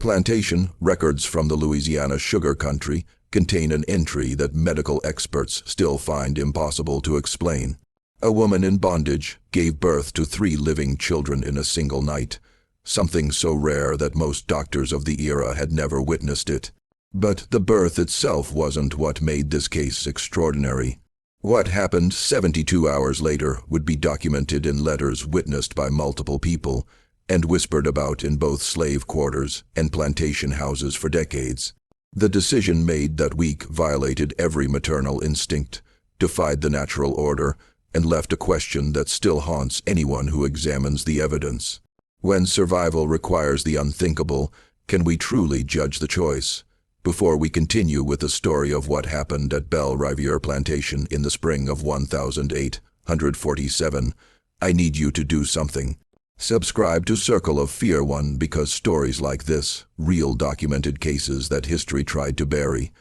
Plantation, records from the Louisiana sugar country, contain an entry that medical experts still find impossible to explain. A woman in bondage gave birth to 3 living children in a single night, something so rare that most doctors of the era had never witnessed it. But the birth itself wasn't what made this case extraordinary. What happened 72 hours later would be documented in letters witnessed by multiple people and whispered about in both slave quarters and plantation houses for decades. The decision made that week violated every maternal instinct, defied the natural order, and left a question that still haunts anyone who examines the evidence. When survival requires the unthinkable, can we truly judge the choice? Before we continue with the story of what happened at Belle Riviere Plantation in the spring of 1847, I need you to do something. Subscribe to Circle of Fear 1 because stories like this, real documented cases that history tried to bury,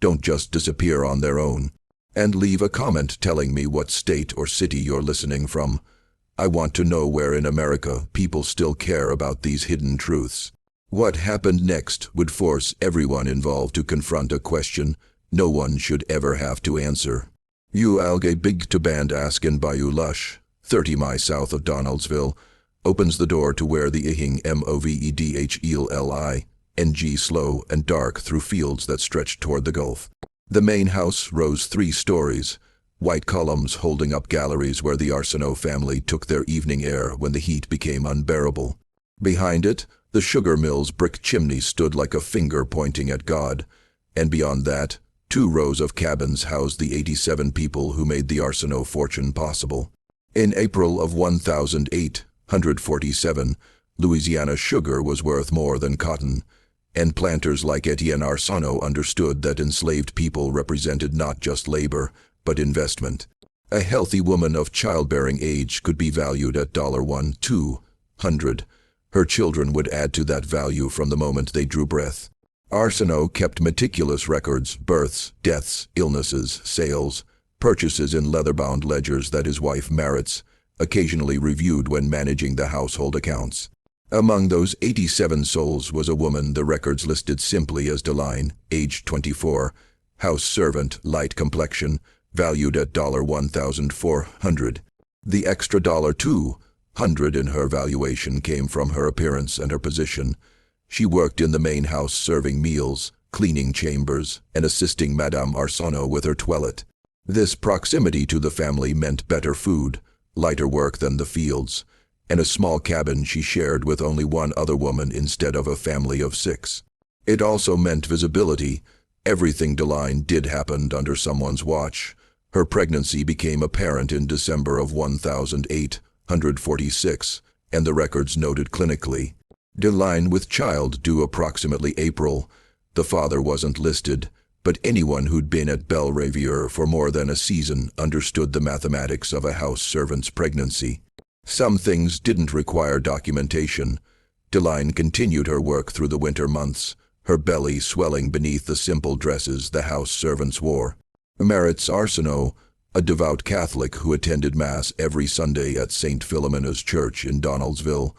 don't just disappear on their own. And leave a comment telling me what state or city you're listening from. I want to know where in America people still care about these hidden truths. What happened next would force everyone involved to confront a question no one should ever have to answer. Ualge Big to Band Askin Bayou Lush, 30 miles south of Donaldsville, opens the door to where the Ihing Movedheli NG slow and dark through fields that stretched toward the Gulf. The main house rose 3 stories, white columns holding up galleries where the Arsenault family took their evening air when the heat became unbearable. Behind it, the sugar mill's brick chimney stood like a finger pointing at God, and beyond that, 2 rows of cabins housed the 87 people who made the Arsenault fortune possible. In April of 1847, Louisiana sugar was worth more than cotton, and planters like Etienne Arsenault understood that enslaved people represented not just labor, but investment. A healthy woman of childbearing age could be valued at $1,200. Her children would add to that value from the moment they drew breath. Arsenault kept meticulous records, births, deaths, illnesses, sales, purchases in leather-bound ledgers that his wife Maritz occasionally reviewed when managing the household accounts. Among those 87 souls was a woman the records listed simply as Deline, age 24, house servant, light complexion, valued at $1,400. The extra $200 in her valuation came from her appearance and her position. She worked in the main house serving meals, cleaning chambers, and assisting Madame Arsenault with her toilet. This proximity to the family meant better food, lighter work than the fields, and a small cabin she shared with only 1 other woman instead of a family of 6. It also meant visibility. Everything Deline did happened under someone's watch. Her pregnancy became apparent in December of 1846, and the records noted clinically. Deline with child due approximately April. The father wasn't listed, but anyone who'd been at Belle Riviere for more than a season understood the mathematics of a house servant's pregnancy. Some things didn't require documentation. Deline continued her work through the winter months, her belly swelling beneath the simple dresses the house servants wore. Maritz Arsenault, a devout Catholic who attended Mass every Sunday at St. Philomena's Church in Donaldsville,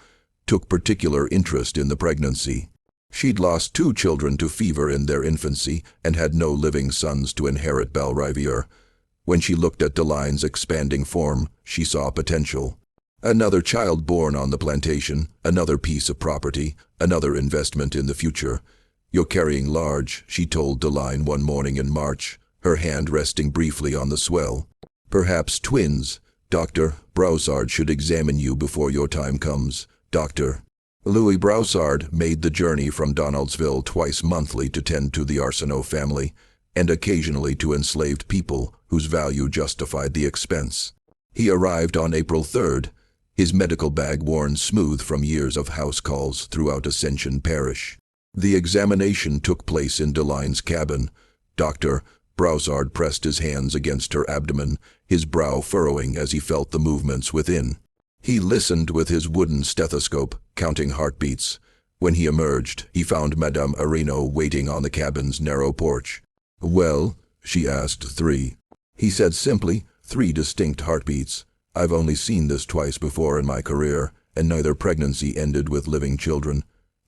took particular interest in the pregnancy. She'd lost 2 children to fever in their infancy and had no living sons to inherit Belle Riviere. When she looked at Deline's expanding form, she saw potential. Another child born on the plantation, another piece of property, another investment in the future. "You're carrying large," she told Deline one morning in March, her hand resting briefly on the swell. "Perhaps twins. Dr. Broussard should examine you before your time comes. Dr. Louis Broussard made the journey from Donaldsville twice monthly to tend to the Arsenault family, and occasionally to enslaved people whose value justified the expense. He arrived on April 3rd, his medical bag worn smooth from years of house calls throughout Ascension Parish. The examination took place in Deline's cabin. Dr. Broussard pressed his hands against her abdomen, his brow furrowing as he felt the movements within. He listened with his wooden stethoscope, counting heartbeats. When he emerged, he found Madame Arsenault waiting on the cabin's narrow porch. "Well?" she asked. "3." He said simply, "3 distinct heartbeats. I've only seen this twice before in my career, and neither pregnancy ended with living children.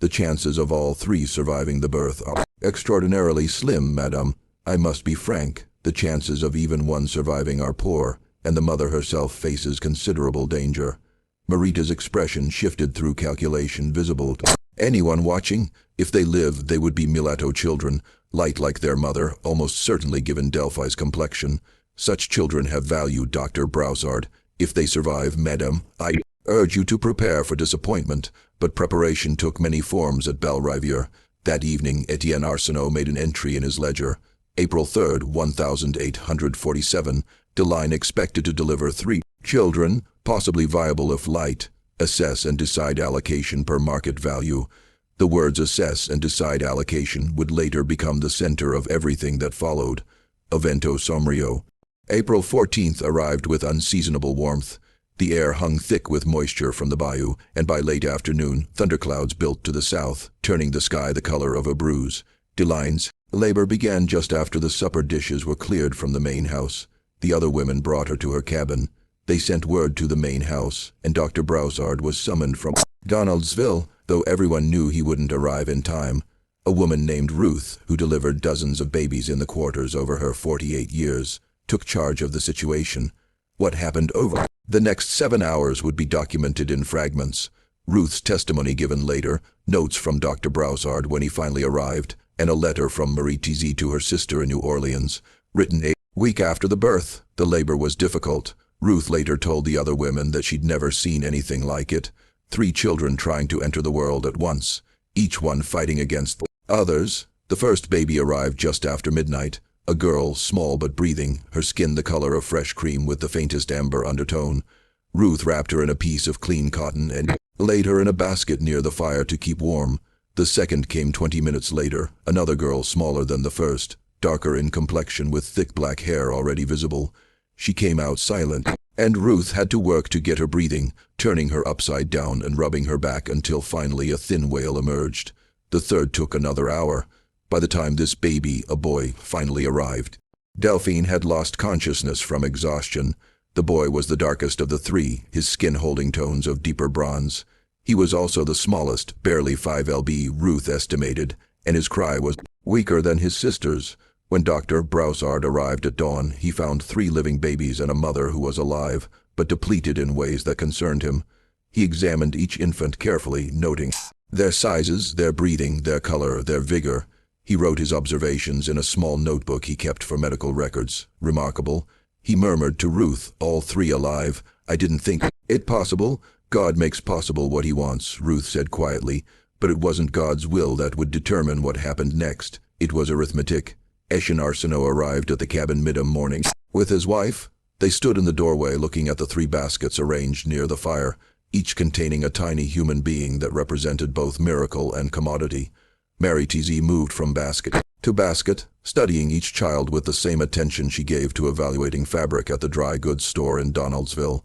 The chances of all three surviving the birth are extraordinarily slim, madam. I must be frank. The chances of even one surviving are poor, and the mother herself faces considerable danger. Marita's expression shifted through calculation visible to anyone watching. If they lived, they would be mulatto children, light like their mother, almost certainly given Delphi's complexion. Such children have value, Dr. Broussard. If they survive, madam, I urge you to prepare for disappointment. But preparation took many forms at Belriviere. That evening, Etienne Arsenault made an entry in his ledger. April 3rd, 1847, Deline expected to deliver 3 children, possibly viable if light. Assess and decide allocation per market value. The words assess and decide allocation would later become the center of everything that followed. Evento sombrio. April 14th arrived with unseasonable warmth. The air hung thick with moisture from the bayou, and by late afternoon, thunderclouds built to the south, turning the sky the color of a bruise. Deline's labor began just after the supper dishes were cleared from the main house. The other women brought her to her cabin. They sent word to the main house, and Dr. Broussard was summoned from Donaldsville, though everyone knew he wouldn't arrive in time. A woman named Ruth, who delivered dozens of babies in the quarters over her 48 years, took charge of the situation. What happened over the next 7 hours would be documented in fragments. Ruth's testimony given later, notes from Dr. Broussard when he finally arrived, and a letter from Marie Tizzy to her sister in New Orleans, written a week after the birth. The labor was difficult. Ruth later told the other women that she'd never seen anything like it. 3 children trying to enter the world at once, each one fighting against the others. The first baby arrived just after midnight. A girl, small but breathing, her skin the color of fresh cream with the faintest amber undertone. Ruth wrapped her in a piece of clean cotton and laid her in a basket near the fire to keep warm. The second came 20 minutes later, another girl smaller than the first, darker in complexion with thick black hair already visible. She came out silent, and Ruth had to work to get her breathing, turning her upside down and rubbing her back until finally a thin wail emerged. The third took another hour. By the time this baby, a boy, finally arrived, Delphine had lost consciousness from exhaustion. The boy was the darkest of the 3, his skin holding tones of deeper bronze. He was also the smallest, barely 5 lb, Ruth estimated, and his cry was weaker than his sister's. When Dr. Broussard arrived at dawn, he found 3 living babies and a mother who was alive, but depleted in ways that concerned him. He examined each infant carefully, noting their sizes, their breathing, their color, their vigor. He wrote his observations in a small notebook he kept for medical records. Remarkable. He murmured to Ruth, all 3 alive. I didn't think it possible. God makes possible what he wants, Ruth said quietly, but it wasn't God's will that would determine what happened next. It was arithmetic. Etienne Arsenault arrived at the cabin mid-morning with his wife. They stood in the doorway looking at the 3 baskets arranged near the fire, each containing a tiny human being that represented both miracle and commodity. Marie Tizzy moved from basket to basket, studying each child with the same attention she gave to evaluating fabric at the dry goods store in Donaldsville.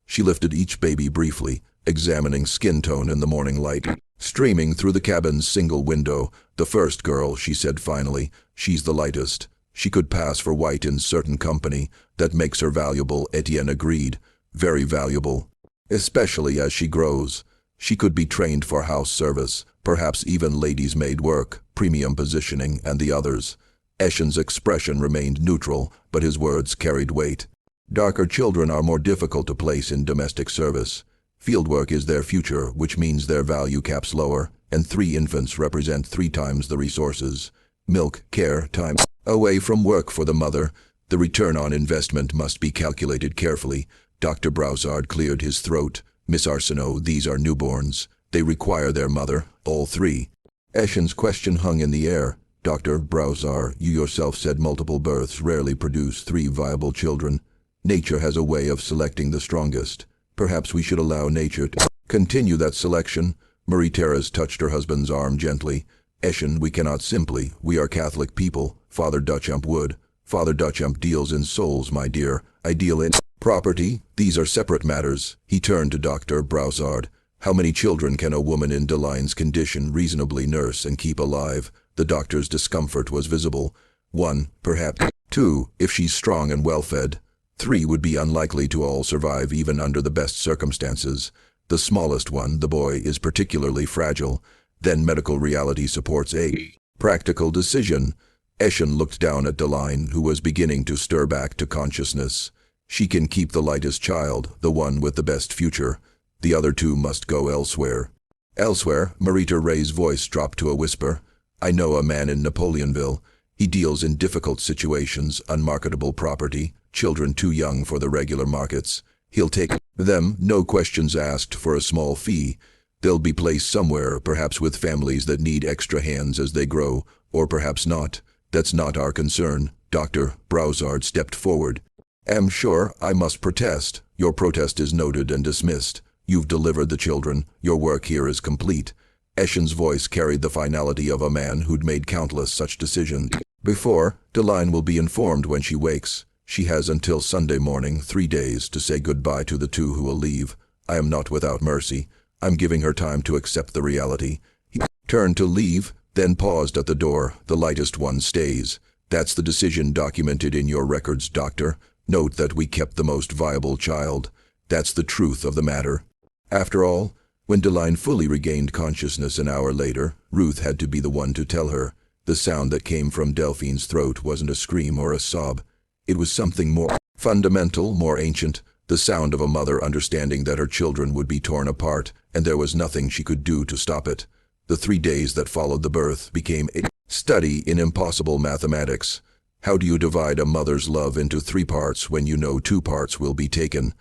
She lifted each baby briefly, examining skin tone in the morning light streaming through the cabin's single window. The first girl, she said finally, she's the lightest. She could pass for white in certain company. That makes her valuable, Etienne agreed. Very valuable. Especially as she grows. She could be trained for house service, perhaps even ladies' maid work, premium positioning, and the others. Etienne's expression remained neutral, but his words carried weight. Darker children are more difficult to place in domestic service. Fieldwork is their future, which means their value caps lower, and 3 infants represent 3 times the resources. Milk, care, time away from work for the mother. The return on investment must be calculated carefully. Dr. Broussard cleared his throat. Miss Arsenault, these are newborns. They require their mother, all 3. Etienne's question hung in the air. Dr. Broussard, you yourself said multiple births rarely produce 3 viable children. Nature has a way of selecting the strongest. Perhaps we should allow nature to continue that selection. Marie-Thérèse touched her husband's arm gently. Etienne, we cannot simply. We are Catholic people. Father Duchamp would. Father Duchamp deals in souls, my dear. I deal in property. These are separate matters. He turned to Dr. Broussard. How many children can a woman in Deline's condition reasonably nurse and keep alive? The doctor's discomfort was visible. 1, perhaps 2, if she's strong and well-fed. 3 would be unlikely to all survive even under the best circumstances. The smallest one, the boy, is particularly fragile. then medical reality supports a practical decision. Eshen looked down at Deline, who was beginning to stir back to consciousness. She can keep the lightest child, the one with the best future. The other two must go elsewhere. Elsewhere, Marita Ray's voice dropped to a whisper. I know a man in Napoleonville. He deals in difficult situations, unmarketable property, children too young for the regular markets. He'll take them, no questions asked, for a small fee. They'll be placed somewhere, perhaps with families that need extra hands as they grow, or perhaps not. That's not our concern. Dr. Broussard stepped forward. Am sure I must protest. Your protest is noted and dismissed. You've delivered the children. Your work here is complete. Eshen's voice carried the finality of a man who'd made countless such decisions before. Deline will be informed when she wakes. She has until Sunday morning, 3 days, to say goodbye to the two who will leave. I am not without mercy. I'm giving her time to accept the reality. He turned to leave, then paused at the door. The lightest one stays. That's the decision documented in your records, Doctor. Note that we kept the most viable child. That's the truth of the matter. After all, when Deline fully regained consciousness an hour later, Ruth had to be the one to tell her. The sound that came from Delphine's throat wasn't a scream or a sob. It was something more fundamental, more ancient, the sound of a mother understanding that her children would be torn apart, and there was nothing she could do to stop it. The 3 days that followed the birth became a study in impossible mathematics. How do you divide a mother's love into 3 parts when you know 2 parts will be taken?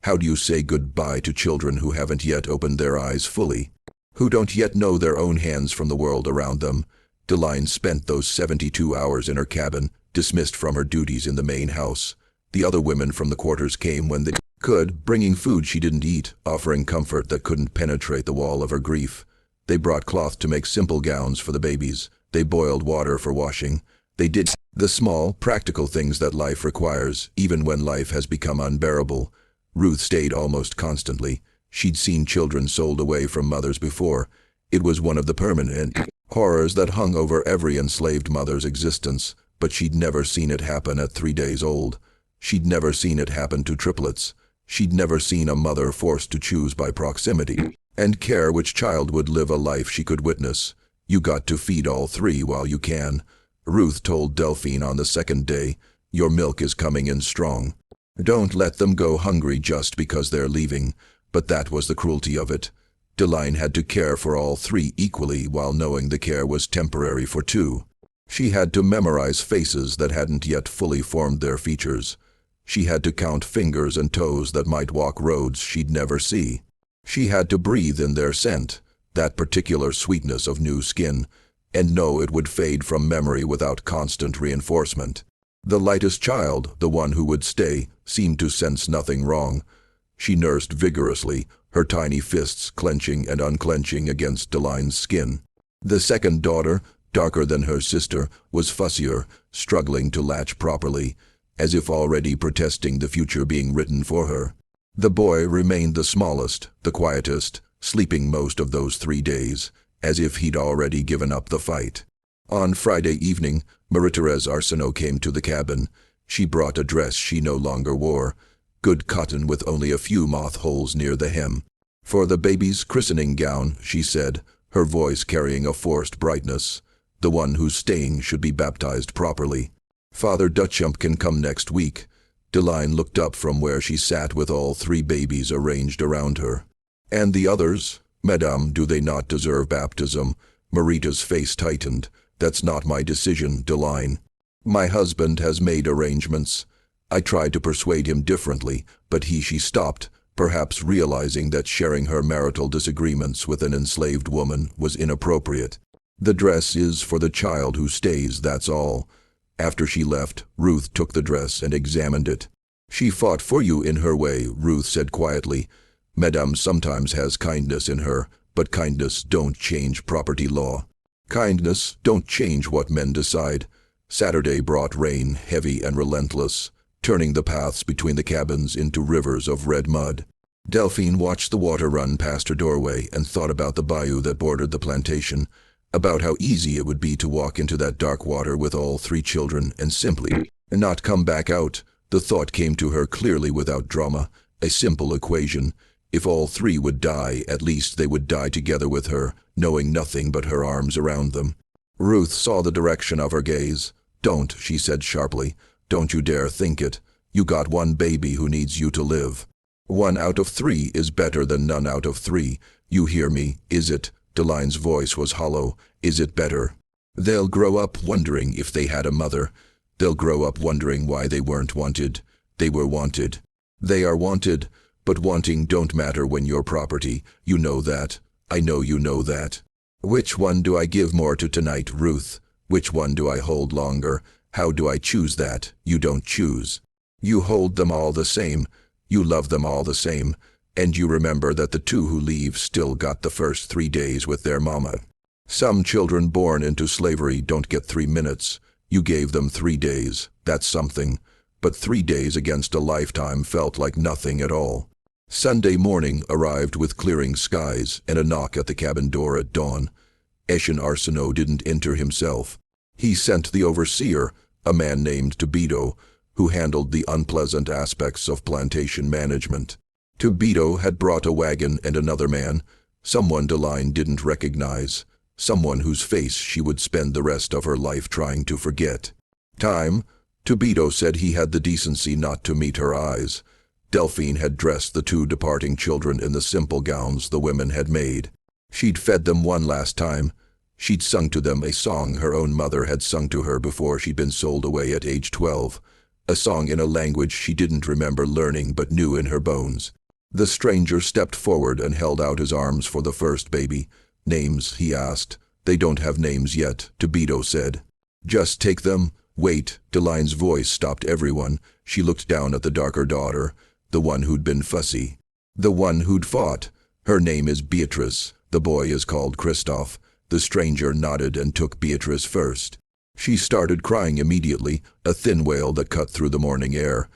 How do you say goodbye to children who haven't yet opened their eyes fully, who don't yet know their own hands from the world around them? Deline spent those 72 hours in her cabin, dismissed from her duties in the main house. The other women from the quarters came when they could, bringing food she didn't eat, offering comfort that couldn't penetrate the wall of her grief. They brought cloth to make simple gowns for the babies. They boiled water for washing. They did the small, practical things that life requires, even when life has become unbearable. Ruth stayed almost constantly. She'd seen children sold away from mothers before. It was one of the permanent horrors that hung over every enslaved mother's existence, but she'd never seen it happen at 3 days old. She'd never seen it happen to triplets. She'd never seen a mother forced to choose by proximity and care which child would live a life she could witness. You got to feed all 3 while you can. Ruth told Delphine on the 2nd day, your milk is coming in strong. Don't let them go hungry just because they're leaving. But that was the cruelty of it. Deline had to care for all 3 equally while knowing the care was temporary for 2. She had to memorize faces that hadn't yet fully formed their features. She had to count fingers and toes that might walk roads she'd never see. She had to breathe in their scent, that particular sweetness of new skin, and know it would fade from memory without constant reinforcement. The lightest child, the one who would stay, seemed to sense nothing wrong. She nursed vigorously, her tiny fists clenching and unclenching against Deline's skin. The second daughter, darker than her sister, was fussier, struggling to latch properly, as if already protesting the future being written for her. The boy remained the smallest, the quietest, sleeping most of those 3 days, as if he'd already given up the fight. On Friday evening, Marie-Thérèse Arsenault came to the cabin. She brought a dress she no longer wore, good cotton with only a few moth holes near the hem. For the baby's christening gown, she said, her voice carrying a forced brightness. The one who's staying should be baptized properly. Father Dutchamp can come next week. Deline looked up from where she sat with all 3 babies arranged around her. And the others? Madame, do they not deserve baptism? Marita's face tightened. That's not my decision, Deline. My husband has made arrangements. I tried to persuade him differently, but she stopped, perhaps realizing that sharing her marital disagreements with an enslaved woman was inappropriate. The dress is for the child who stays, that's all. After she left, Ruth took the dress and examined it. She fought for you in her way, Ruth said quietly. Madame sometimes has kindness in her, but kindness don't change property law. Kindness don't change what men decide. Saturday brought rain, heavy and relentless, turning the paths between the cabins into rivers of red mud. Delphine watched the water run past her doorway and thought about the bayou that bordered the plantation, about how easy it would be to walk into that dark water with all 3 children and simply not come back out. The thought came to her clearly without drama, a simple equation. If all three would die, at least they would die together with her, knowing nothing but her arms around them. Ruth saw the direction of her gaze. "Don't," she said sharply. "Don't you dare think it. You got one baby who needs you to live. 1 out of 3 is better than none out of 3. You hear me, is it?" Deline's voice was hollow. "Is it better? They'll grow up wondering if they had a mother. They'll grow up wondering why they weren't wanted. They were wanted. They are wanted, but wanting don't matter when you're property. You know that. I know you know that. Which one do I give more to tonight, Ruth? Which one do I hold longer? How do I choose that? You don't choose. You hold them all the same. You love them all the same. And you remember that the 2 who leave still got the first 3 days with their mama. Some children born into slavery don't get 3 minutes. You gave them 3 days. That's something. But 3 days against a lifetime felt like nothing at all. Sunday morning arrived with clearing skies and a knock at the cabin door at dawn. Eshin Arsenault didn't enter himself. He sent the overseer, a man named Tobito, who handled the unpleasant aspects of plantation management. Tobito had brought a wagon and another man, someone Deline didn't recognize, someone whose face she would spend the rest of her life trying to forget. Time, Tobito said he had the decency not to meet her eyes. Delphine had dressed the 2 departing children in the simple gowns the women had made. She'd fed them one last time. She'd sung to them a song her own mother had sung to her before she'd been sold away at age 12. A song in a language she didn't remember learning but knew in her bones. The stranger stepped forward and held out his arms for the first baby. "Names?" he asked. "They don't have names yet," Tobito said. "Just take them. Wait." Deline's voice stopped everyone. She looked down at the darker daughter, the one who'd been fussy, the one who'd fought. "Her name is Beatrice. The boy is called Christophe." The stranger nodded and took Beatrice first. She started crying immediately, a thin wail that cut through the morning air.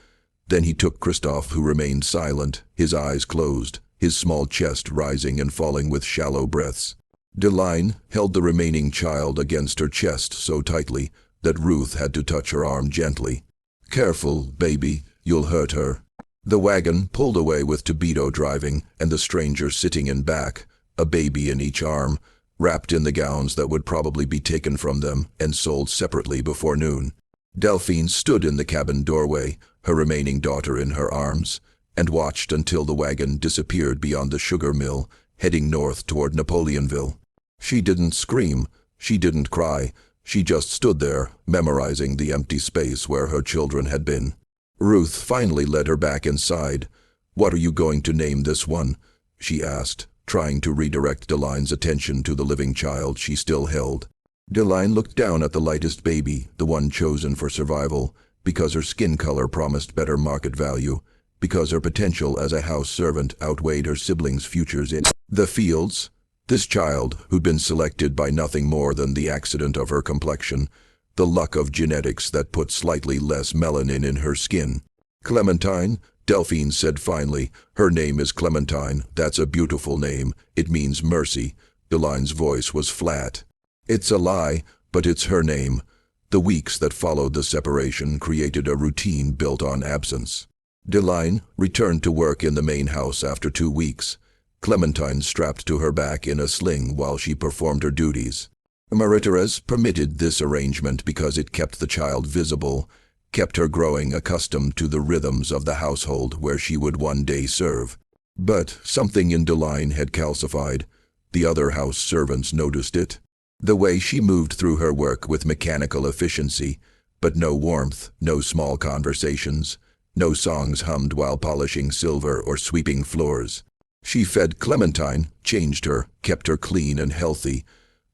Then he took Christophe, who remained silent, his eyes closed, his small chest rising and falling with shallow breaths. Deline held the remaining child against her chest so tightly that Ruth had to touch her arm gently. "Careful, baby, you'll hurt her." The wagon pulled away with Tobito driving and the stranger sitting in back, a baby in each arm, wrapped in the gowns that would probably be taken from them and sold separately before noon. Delphine stood in the cabin doorway, her remaining daughter in her arms, and watched until the wagon disappeared beyond the sugar mill, heading north toward Napoleonville. She didn't scream, she didn't cry, she just stood there, memorizing the empty space where her children had been. Ruth finally led her back inside. "What are you going to name this one?" she asked, trying to redirect Deline's attention to the living child she still held. Deline looked down at the lightest baby, the one chosen for survival, because her skin color promised better market value, because her potential as a house servant outweighed her siblings' futures in the fields. This child, who'd been selected by nothing more than the accident of her complexion, the luck of genetics that put slightly less melanin in her skin. "Clementine," Delphine said finally. "Her name is Clementine. That's a beautiful name. It means mercy." Deline's voice was flat. "It's a lie, but it's her name." The weeks that followed the separation created a routine built on absence. Deline returned to work in the main house after 2 weeks. Clementine strapped to her back in a sling while she performed her duties. Marie-Thérèse permitted this arrangement because it kept the child visible, kept her growing accustomed to the rhythms of the household where she would one day serve. But something in Deline had calcified. The other house servants noticed it. The way she moved through her work with mechanical efficiency, but no warmth, no small conversations, no songs hummed while polishing silver or sweeping floors. She fed Clementine, changed her, kept her clean and healthy,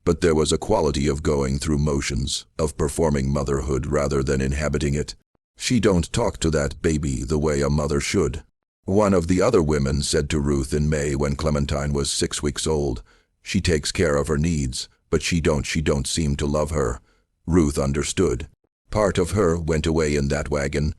but there was a quality of going through motions, of performing motherhood rather than inhabiting it. "She don't talk to that baby the way a mother should," one of the other women said to Ruth in May when Clementine was 6 weeks old. "She takes care of her needs, but she don't seem to love her." Ruth understood. Part of her went away in that wagon.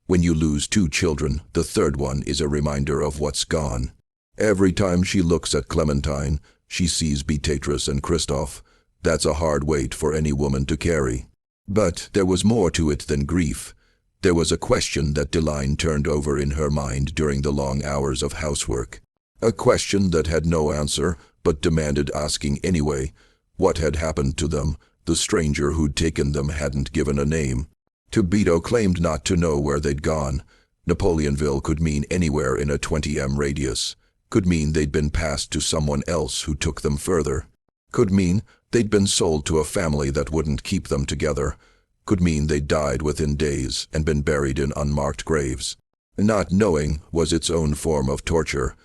When you lose 2 children, the third one is a reminder of what's gone. Every time she looks at Clementine, she sees Beatrice and Christophe. That's a hard weight for any woman to carry. But there was more to it than grief. There was a question that Deline turned over in her mind during the long hours of housework. A question that had no answer, but demanded asking anyway. What had happened to them? The stranger who'd taken them hadn't given a name. Tobito claimed not to know where they'd gone. Napoleonville could mean anywhere in a 20 m radius. Could mean they'd been passed to someone else who took them further. Could mean they'd been sold to a family that wouldn't keep them together. Could mean they'd died within days and been buried in unmarked graves. Not knowing was its own form of torture.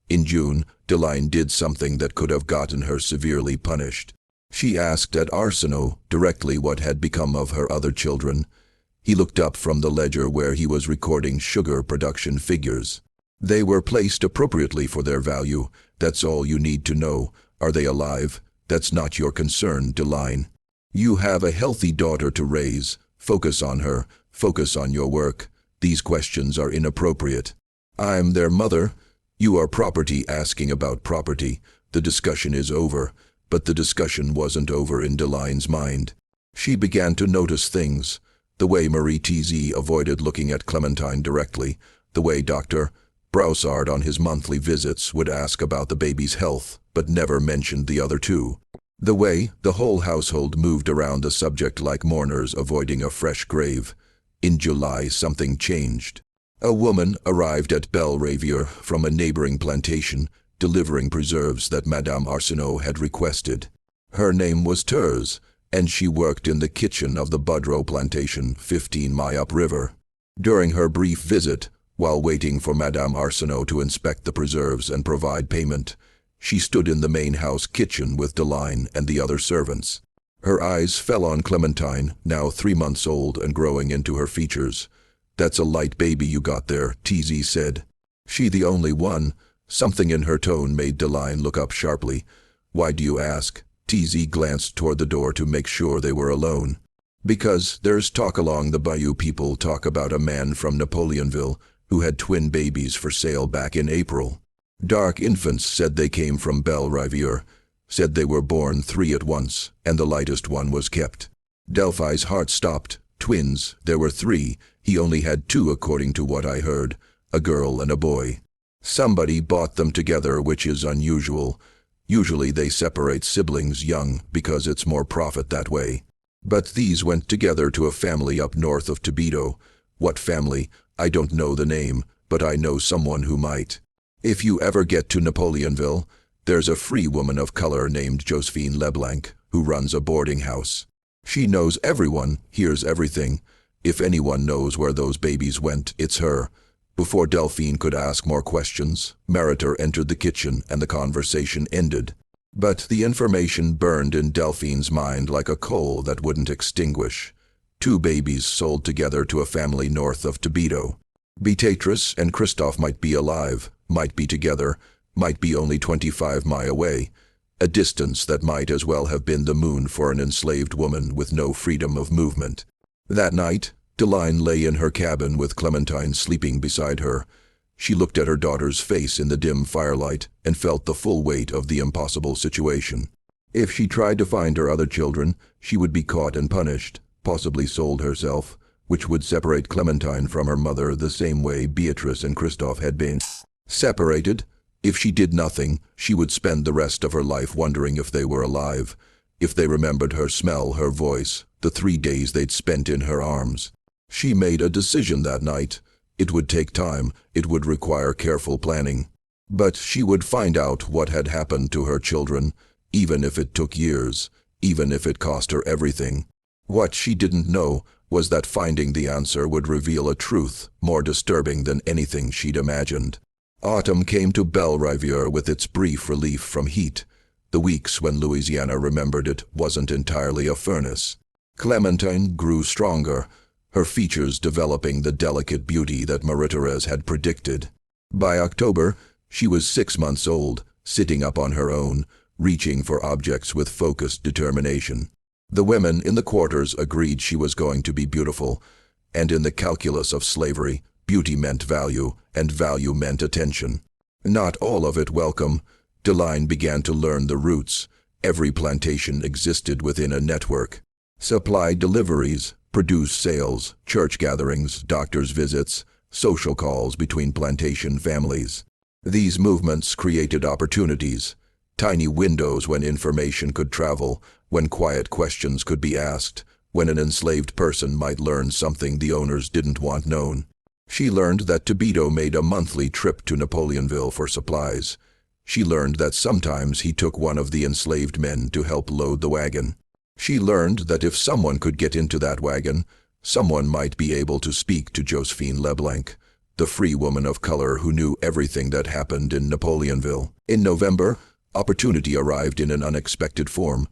In June, Deline did something that could have gotten her severely punished. She asked at Arsenault directly what had become of her other children. He looked up from the ledger where he was recording sugar production figures. They were placed appropriately for their value. That's all you need to know. Are they alive? That's not your concern, Deline. You have a healthy daughter to raise. Focus on her. Focus on your work. These questions are inappropriate. I'm their mother. You are property asking about property. The discussion is over. But the discussion wasn't over in Deline's mind. She began to notice things. The way Marie Tz avoided looking at Clementine directly. The way Dr. Broussard on his monthly visits would ask about the baby's health, but never mentioned the other two. The way the whole household moved around the subject like mourners avoiding a fresh grave. In July, something changed. A woman arrived at Belravier from a neighboring plantation, delivering preserves that Madame Arsenault had requested. Her name was Ters, and she worked in the kitchen of the Budreau plantation, 15 miles upriver. During her brief visit, while waiting for Madame Arsenault to inspect the preserves and provide payment, she stood in the main house kitchen with Deline and the other servants. Her eyes fell on Clementine, now 3 months old and growing into her features. "That's a light baby you got there," Tz said. "She the only one?" Something in her tone made Deline look up sharply. "Why do you ask?" Tz glanced toward the door to make sure they were alone. "Because there's talk along the bayou. People talk about a man from Napoleonville who had twin babies for sale back in April. Dark infants, said they came from Belravier. Said they were born 3 at once, and the lightest one was kept." Delphi's heart stopped. Twins, there were 3. He only had 2 according to what I heard. A girl and a boy. Somebody bought them together, which is unusual. Usually they separate siblings young because it's more profit that way. But these went together to a family up north of Tobito. What family? I don't know the name, but I know someone who might. If you ever get to Napoleonville, there's a free woman of color named Josephine Leblanc who runs a boarding house. She knows everyone, hears everything. If anyone knows where those babies went, it's her. Before Delphine could ask more questions, Meritor entered the kitchen and the conversation ended. But the information burned in Delphine's mind like a coal that wouldn't extinguish. 2 babies sold together to a family north of Tobito. Beatrice and Christophe might be alive, might be together, might be only 25 miles away. A distance that might as well have been the moon for an enslaved woman with no freedom of movement. That night, Deline lay in her cabin with Clementine sleeping beside her. She looked at her daughter's face in the dim firelight and felt the full weight of the impossible situation. If she tried to find her other children, she would be caught and punished, possibly sold herself, which would separate Clementine from her mother the same way Beatrice and Christophe had been separated. If she did nothing, she would spend the rest of her life wondering if they were alive, if they remembered her smell, her voice, the 3 days they'd spent in her arms. She made a decision that night. It would take time, it would require careful planning. But she would find out what had happened to her children, even if it took years, even if it cost her everything. What she didn't know was that finding the answer would reveal a truth more disturbing than anything she'd imagined. Autumn came to Belravier with its brief relief from heat. The weeks when Louisiana remembered it wasn't entirely a furnace. Clementine grew stronger, her features developing the delicate beauty that Marie-Thérèse had predicted. By October, she was 6 months old, sitting up on her own, reaching for objects with focused determination. The women in the quarters agreed she was going to be beautiful, and in the calculus of slavery, beauty meant value, and value meant attention. Not all of it welcome. Deline began to learn the roots. Every plantation existed within a network. Supply deliveries, produce sales, church gatherings, doctor's visits, social calls between plantation families. These movements created opportunities, tiny windows when information could travel, when quiet questions could be asked, when an enslaved person might learn something the owners didn't want known. She learned that Tobito made a monthly trip to Napoleonville for supplies. She learned that sometimes he took one of the enslaved men to help load the wagon. She learned that if someone could get into that wagon, someone might be able to speak to Josephine LeBlanc, the free woman of color who knew everything that happened in Napoleonville. In November, opportunity arrived in an unexpected form.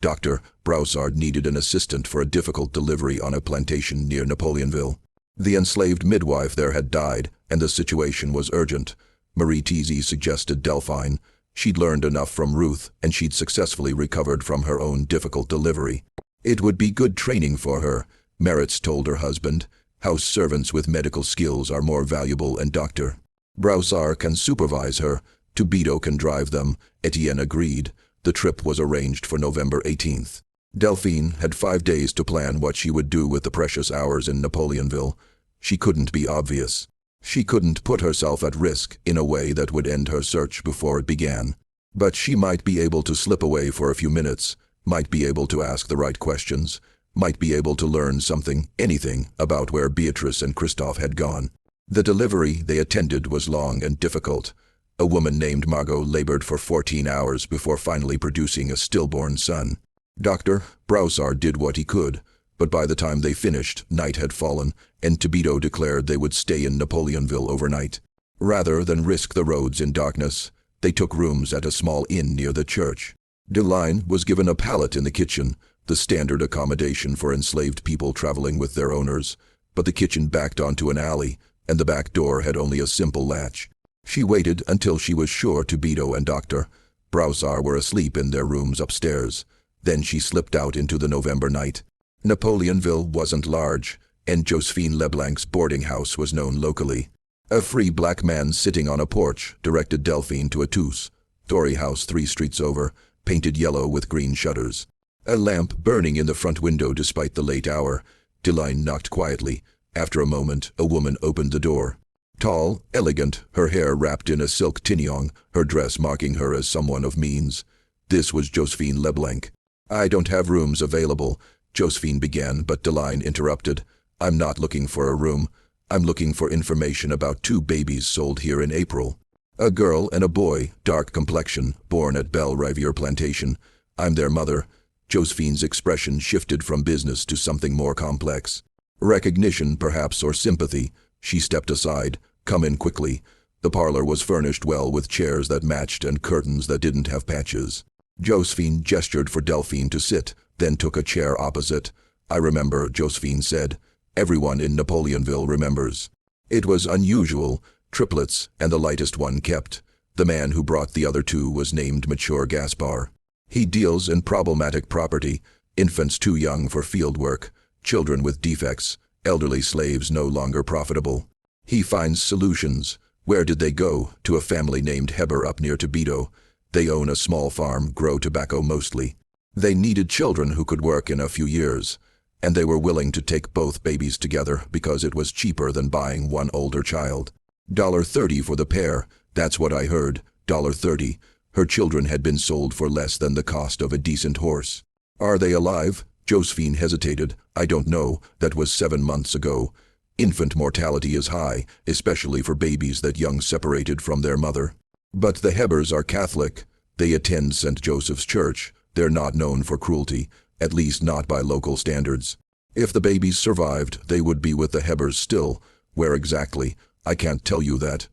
Dr. Broussard needed an assistant for a difficult delivery on a plantation near Napoleonville. The enslaved midwife there had died, and the situation was urgent. Marie Teasy suggested Delphine. She'd learned enough from Ruth, and she'd successfully recovered from her own difficult delivery. It would be good training for her, Meritz told her husband. House servants with medical skills are more valuable, and Dr. Broussard can supervise her. Tobito can drive them. Etienne agreed. The trip was arranged for November 18th. Delphine had 5 days to plan what she would do with the precious hours in Napoleonville. She couldn't be obvious. She couldn't put herself at risk in a way that would end her search before it began. But she might be able to slip away for a few minutes, might be able to ask the right questions, might be able to learn something, anything, about where Beatrice and Christophe had gone. The delivery they attended was long and difficult. A woman named Margot labored for 14 hours before finally producing a stillborn son. Dr. Broussard did what he could, but by the time they finished, night had fallen, and Tobito declared they would stay in Napoleonville overnight. Rather than risk the roads in darkness, they took rooms at a small inn near the church. Deline was given a pallet in the kitchen, the standard accommodation for enslaved people traveling with their owners, but the kitchen backed onto an alley, and the back door had only a simple latch. She waited until she was sure Tobito and Dr. Broussard were asleep in their rooms upstairs. Then she slipped out into the November night. Napoleonville wasn't large, and Josephine LeBlanc's boarding house was known locally. A free black man sitting on a porch directed Delphine to a two-story house 3 streets over, painted yellow with green shutters. A lamp burning in the front window despite the late hour. Deline knocked quietly. After a moment, a woman opened the door. Tall, elegant, her hair wrapped in a silk chignon, her dress marking her as someone of means. This was Josephine LeBlanc. "I don't have rooms available," Josephine began, but Deline interrupted. "I'm not looking for a room. I'm looking for information about 2 babies sold here in April. A girl and a boy, dark complexion, born at Belle Riviere Plantation. I'm their mother." Josephine's expression shifted from business to something more complex. Recognition, perhaps, or sympathy. She stepped aside. "Come in quickly." The parlor was furnished well with chairs that matched and curtains that didn't have patches. Josephine gestured for Delphine to sit, then took a chair opposite. "I remember," Josephine said. "Everyone in Napoleonville remembers. It was unusual. Triplets, and the lightest one kept. The man who brought the other 2 was named Mature Gaspar. He deals in problematic property, infants too young for field work, children with defects, elderly slaves no longer profitable. He finds solutions. Where did they go? To a family named Heber up near Tobito. They own a small farm, grow tobacco mostly. They needed children who could work in a few years, and they were willing to take both babies together because it was cheaper than buying one older child. $30 for the pair, that's what I heard, $30. Her children had been sold for less than the cost of a decent horse. Are they alive? Josephine hesitated. I don't know, that was 7 months ago. Infant mortality is high, especially for babies that young separated from their mother. But the Hebers are Catholic. They attend St. Joseph's Church. They're not known for cruelty, at least not by local standards. If the babies survived, they would be with the Hebers still. Where exactly? I can't tell you that.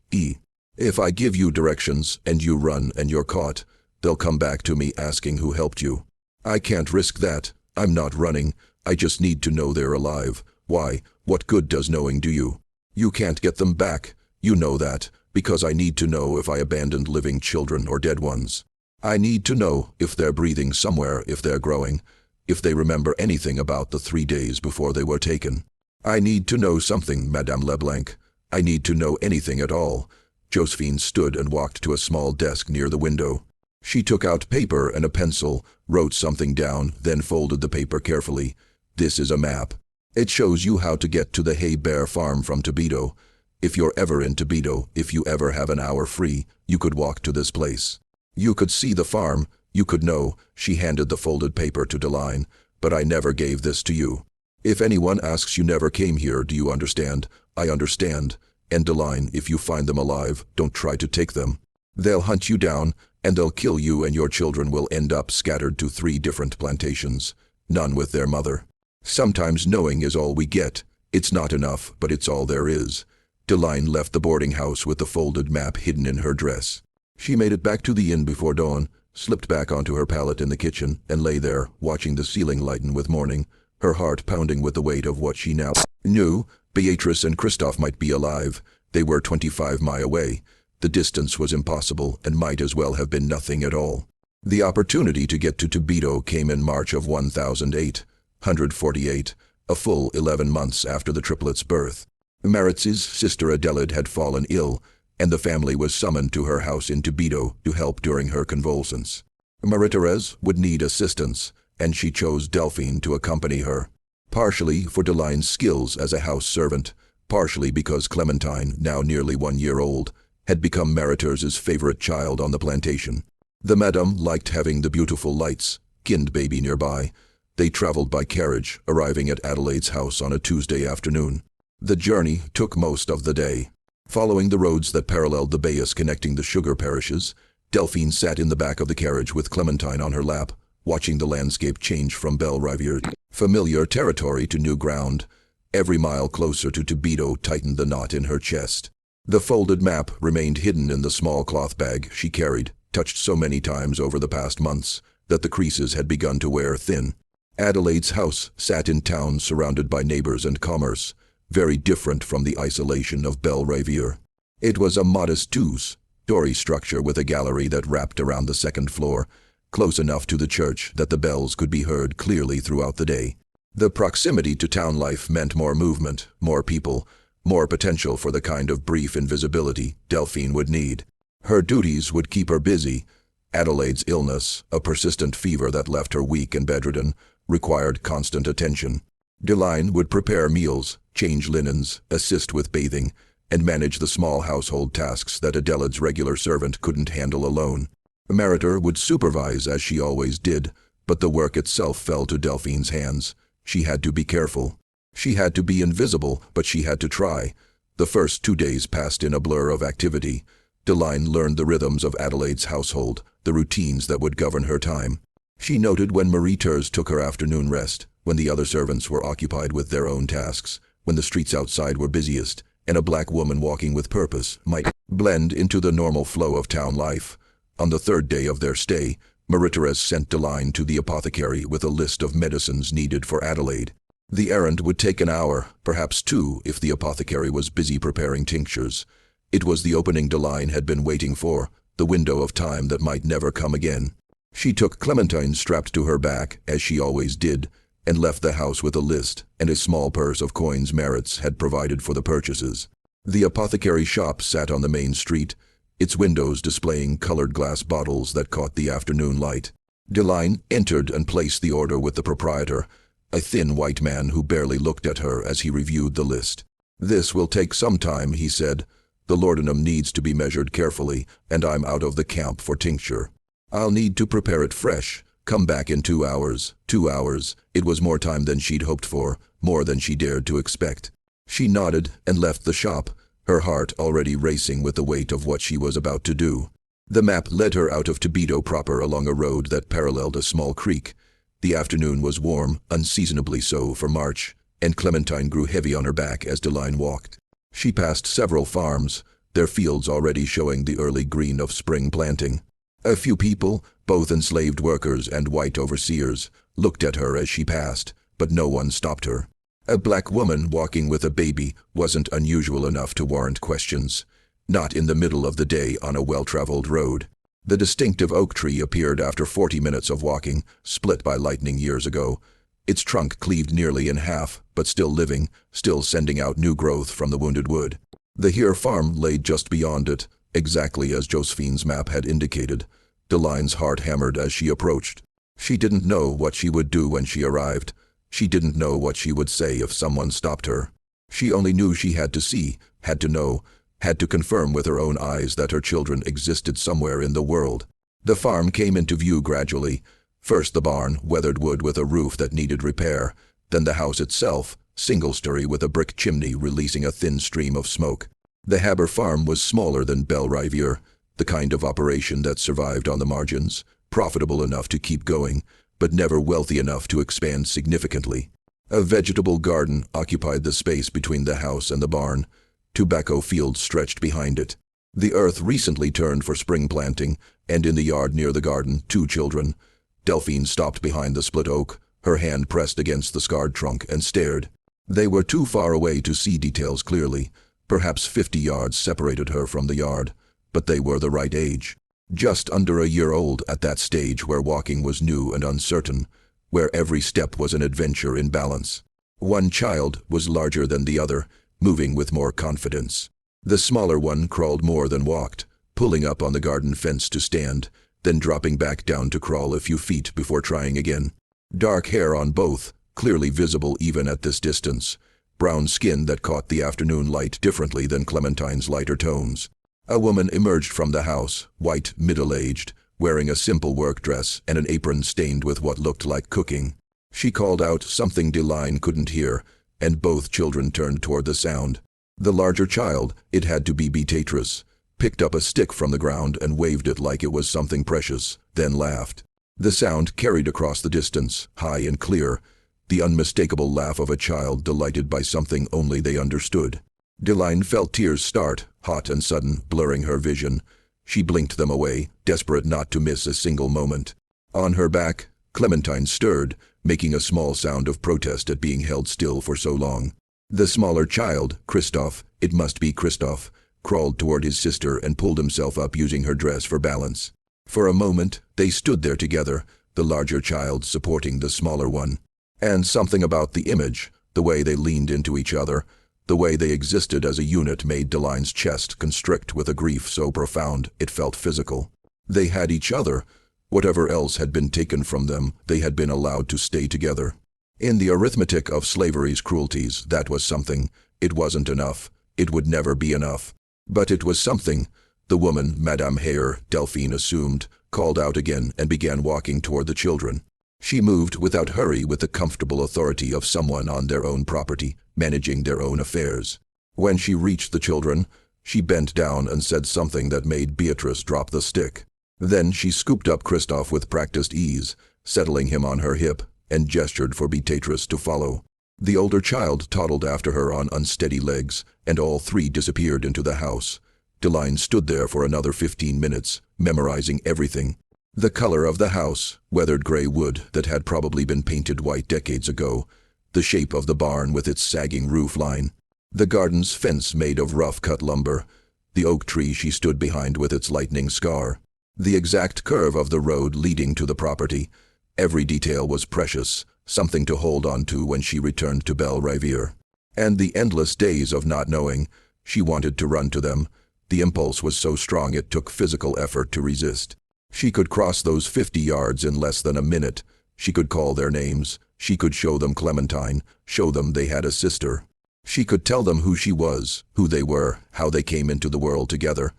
If I give you directions and you run and you're caught, they'll come back to me asking who helped you. I can't risk that. I'm not running. I just need to know they're alive. Why? What good does knowing do you? You can't get them back. You know that, because I need to know if I abandoned living children or dead ones. I need to know if they're breathing somewhere, if they're growing, if they remember anything about the 3 days before they were taken. I need to know something, Madame LeBlanc. I need to know anything at all. Josephine stood and walked to a small desk near the window. She took out paper and a pencil, wrote something down, then folded the paper carefully. This is a map. It shows you how to get to the Hay Bear farm from Tobito. If you're ever in Toledo, if you ever have an hour free, you could walk to this place. You could see the farm, you could know." She handed the folded paper to Deline. "But I never gave this to you. If anyone asks, you never came here, do you understand?" "I understand. And Deline, if you find them alive, don't try to take them. They'll hunt you down, and they'll kill you, and your children will end up scattered to 3 different plantations, none with their mother. Sometimes knowing is all we get. It's not enough, but it's all there is." Deline left the boarding house with the folded map hidden in her dress. She made it back to the inn before dawn, slipped back onto her pallet in the kitchen, and lay there, watching the ceiling lighten with morning, her heart pounding with the weight of what she now knew. Beatrice and Christoph might be alive. They were 25 miles away. The distance was impossible and might as well have been nothing at all. The opportunity to get to Toledo came in March of 1848, a full 11 months after the triplets' birth. Maritz's sister Adelaide had fallen ill, and the family was summoned to her house in Toledo to help during her convulsions. Marie-Thérèse would need assistance, and she chose Delphine to accompany her, partially for Deline's skills as a house servant, partially because Clementine, now nearly 1 year old, had become Marie-Thérèse's favorite child on the plantation. The madame liked having the beautiful lights-skinned baby nearby. They traveled by carriage, arriving at Adelaide's house on a Tuesday afternoon. The journey took most of the day. Following the roads that paralleled the bayous connecting the sugar parishes, Delphine sat in the back of the carriage with Clementine on her lap, watching the landscape change from Belle-Riviere, familiar territory, to new ground. Every mile closer to Toledo tightened the knot in her chest. The folded map remained hidden in the small cloth bag she carried, touched so many times over the past months that the creases had begun to wear thin. Adelaide's house sat in town, surrounded by neighbors and commerce, very different from the isolation of Belle-Riviere. It was a modest two-story structure with a gallery that wrapped around the second floor, close enough to the church that the bells could be heard clearly throughout the day. The proximity to town life meant more movement, more people, more potential for the kind of brief invisibility Delphine would need. Her duties would keep her busy. Adelaide's illness, a persistent fever that left her weak and bedridden, required constant attention. Deline would prepare meals, change linens, assist with bathing, and manage the small household tasks that Adelaide's regular servant couldn't handle alone. Marie-Thérèse would supervise, as she always did, but the work itself fell to Delphine's hands. She had to be careful. She had to be invisible, but she had to try. The first 2 days passed in a blur of activity. Deline learned the rhythms of Adelaide's household, the routines that would govern her time. She noted when Marie-Thérèse took her afternoon rest, when the other servants were occupied with their own tasks, when the streets outside were busiest, and a black woman walking with purpose might blend into the normal flow of town life. On the 3rd day of their stay, Marie-Thérèse sent Deline to the apothecary with a list of medicines needed for Adelaide. The errand would take an hour, perhaps 2 if the apothecary was busy preparing tinctures. It was the opening Deline had been waiting for, the window of time that might never come again. She took Clementine strapped to her back, as she always did, and left the house with a list and a small purse of coins Maritz had provided for the purchases. The apothecary shop sat on the main street, its windows displaying colored glass bottles that caught the afternoon light. Deline entered and placed the order with the proprietor, a thin white man who barely looked at her as he reviewed the list. "This will take some time," he said. "The laudanum needs to be measured carefully, and I'm out of the camp for tincture. I'll need to prepare it fresh. Come back in 2 hours." 2 hours. It was more time than she'd hoped for, more than she dared to expect. She nodded and left the shop, her heart already racing with the weight of what she was about to do. The map led her out of Toledo proper along a road that paralleled a small creek. The afternoon was warm, unseasonably so for March, and Clementine grew heavy on her back as Deline walked. She passed several farms, their fields already showing the early green of spring planting. A few people, both enslaved workers and white overseers, looked at her as she passed, but no one stopped her. A black woman walking with a baby wasn't unusual enough to warrant questions. Not in the middle of the day on a well-traveled road. The distinctive oak tree appeared after 40 minutes of walking, split by lightning years ago. Its trunk cleaved nearly in half, but still living, still sending out new growth from the wounded wood. The Here farm lay just beyond it, exactly as Josephine's map had indicated. Deline's heart hammered as she approached. She didn't know what she would do when she arrived. She didn't know what she would say if someone stopped her. She only knew she had to see, had to know, had to confirm with her own eyes that her children existed somewhere in the world. The farm came into view gradually. First the barn, weathered wood with a roof that needed repair, then the house itself, single-story with a brick chimney releasing a thin stream of smoke. The Haber farm was smaller than Belriviere, the kind of operation that survived on the margins, profitable enough to keep going, but never wealthy enough to expand significantly. A vegetable garden occupied the space between the house and the barn. Tobacco fields stretched behind it. The earth recently turned for spring planting, and in the yard near the garden, 2 children. Delphine stopped behind the split oak, her hand pressed against the scarred trunk, and stared. They were too far away to see details clearly. Perhaps 50 yards separated her from the yard, but they were the right age. Just under a year old at that stage where walking was new and uncertain, where every step was an adventure in balance. One child was larger than the other, moving with more confidence. The smaller one crawled more than walked, pulling up on the garden fence to stand, then dropping back down to crawl a few feet before trying again. Dark hair on both, clearly visible even at this distance. Brown skin that caught the afternoon light differently than Clementine's lighter tones. A woman emerged from the house, white, middle-aged, wearing a simple work dress and an apron stained with what looked like cooking. She called out something Deline couldn't hear, and both children turned toward the sound. The larger child, it had to be Beatrice, picked up a stick from the ground and waved it like it was something precious, then laughed. The sound carried across the distance, high and clear, the unmistakable laugh of a child delighted by something only they understood. Deline felt tears start, hot and sudden, blurring her vision. She blinked them away, desperate not to miss a single moment. On her back, Clementine stirred, making a small sound of protest at being held still for so long. The smaller child, Christophe, it must be Christophe, crawled toward his sister and pulled himself up using her dress for balance. For a moment, they stood there together, the larger child supporting the smaller one. And something about the image, the way they leaned into each other, the way they existed as a unit made Deline's chest constrict with a grief so profound it felt physical. They had each other. Whatever else had been taken from them, they had been allowed to stay together. In the arithmetic of slavery's cruelties, that was something. It wasn't enough. It would never be enough. But it was something. The woman, Madame Hare, Delphine assumed, called out again and began walking toward the children. She moved without hurry with the comfortable authority of someone on their own property, managing their own affairs. When she reached the children, she bent down and said something that made Beatrice drop the stick. Then she scooped up Christophe with practiced ease, settling him on her hip, and gestured for Beatrice to follow. The older child toddled after her on unsteady legs, and all 3 disappeared into the house. Deline stood there for another 15 minutes, memorizing everything. The color of the house, weathered gray wood that had probably been painted white decades ago. The shape of the barn with its sagging roof line. The garden's fence made of rough-cut lumber. The oak tree she stood behind with its lightning scar. The exact curve of the road leading to the property. Every detail was precious, something to hold on to when she returned to Belriviere. And the endless days of not knowing. She wanted to run to them. The impulse was so strong it took physical effort to resist. She could cross those 50 yards in less than a minute. She could call their names. She could show them Clementine, show them they had a sister. She could tell them who she was, who they were, how they came into the world together.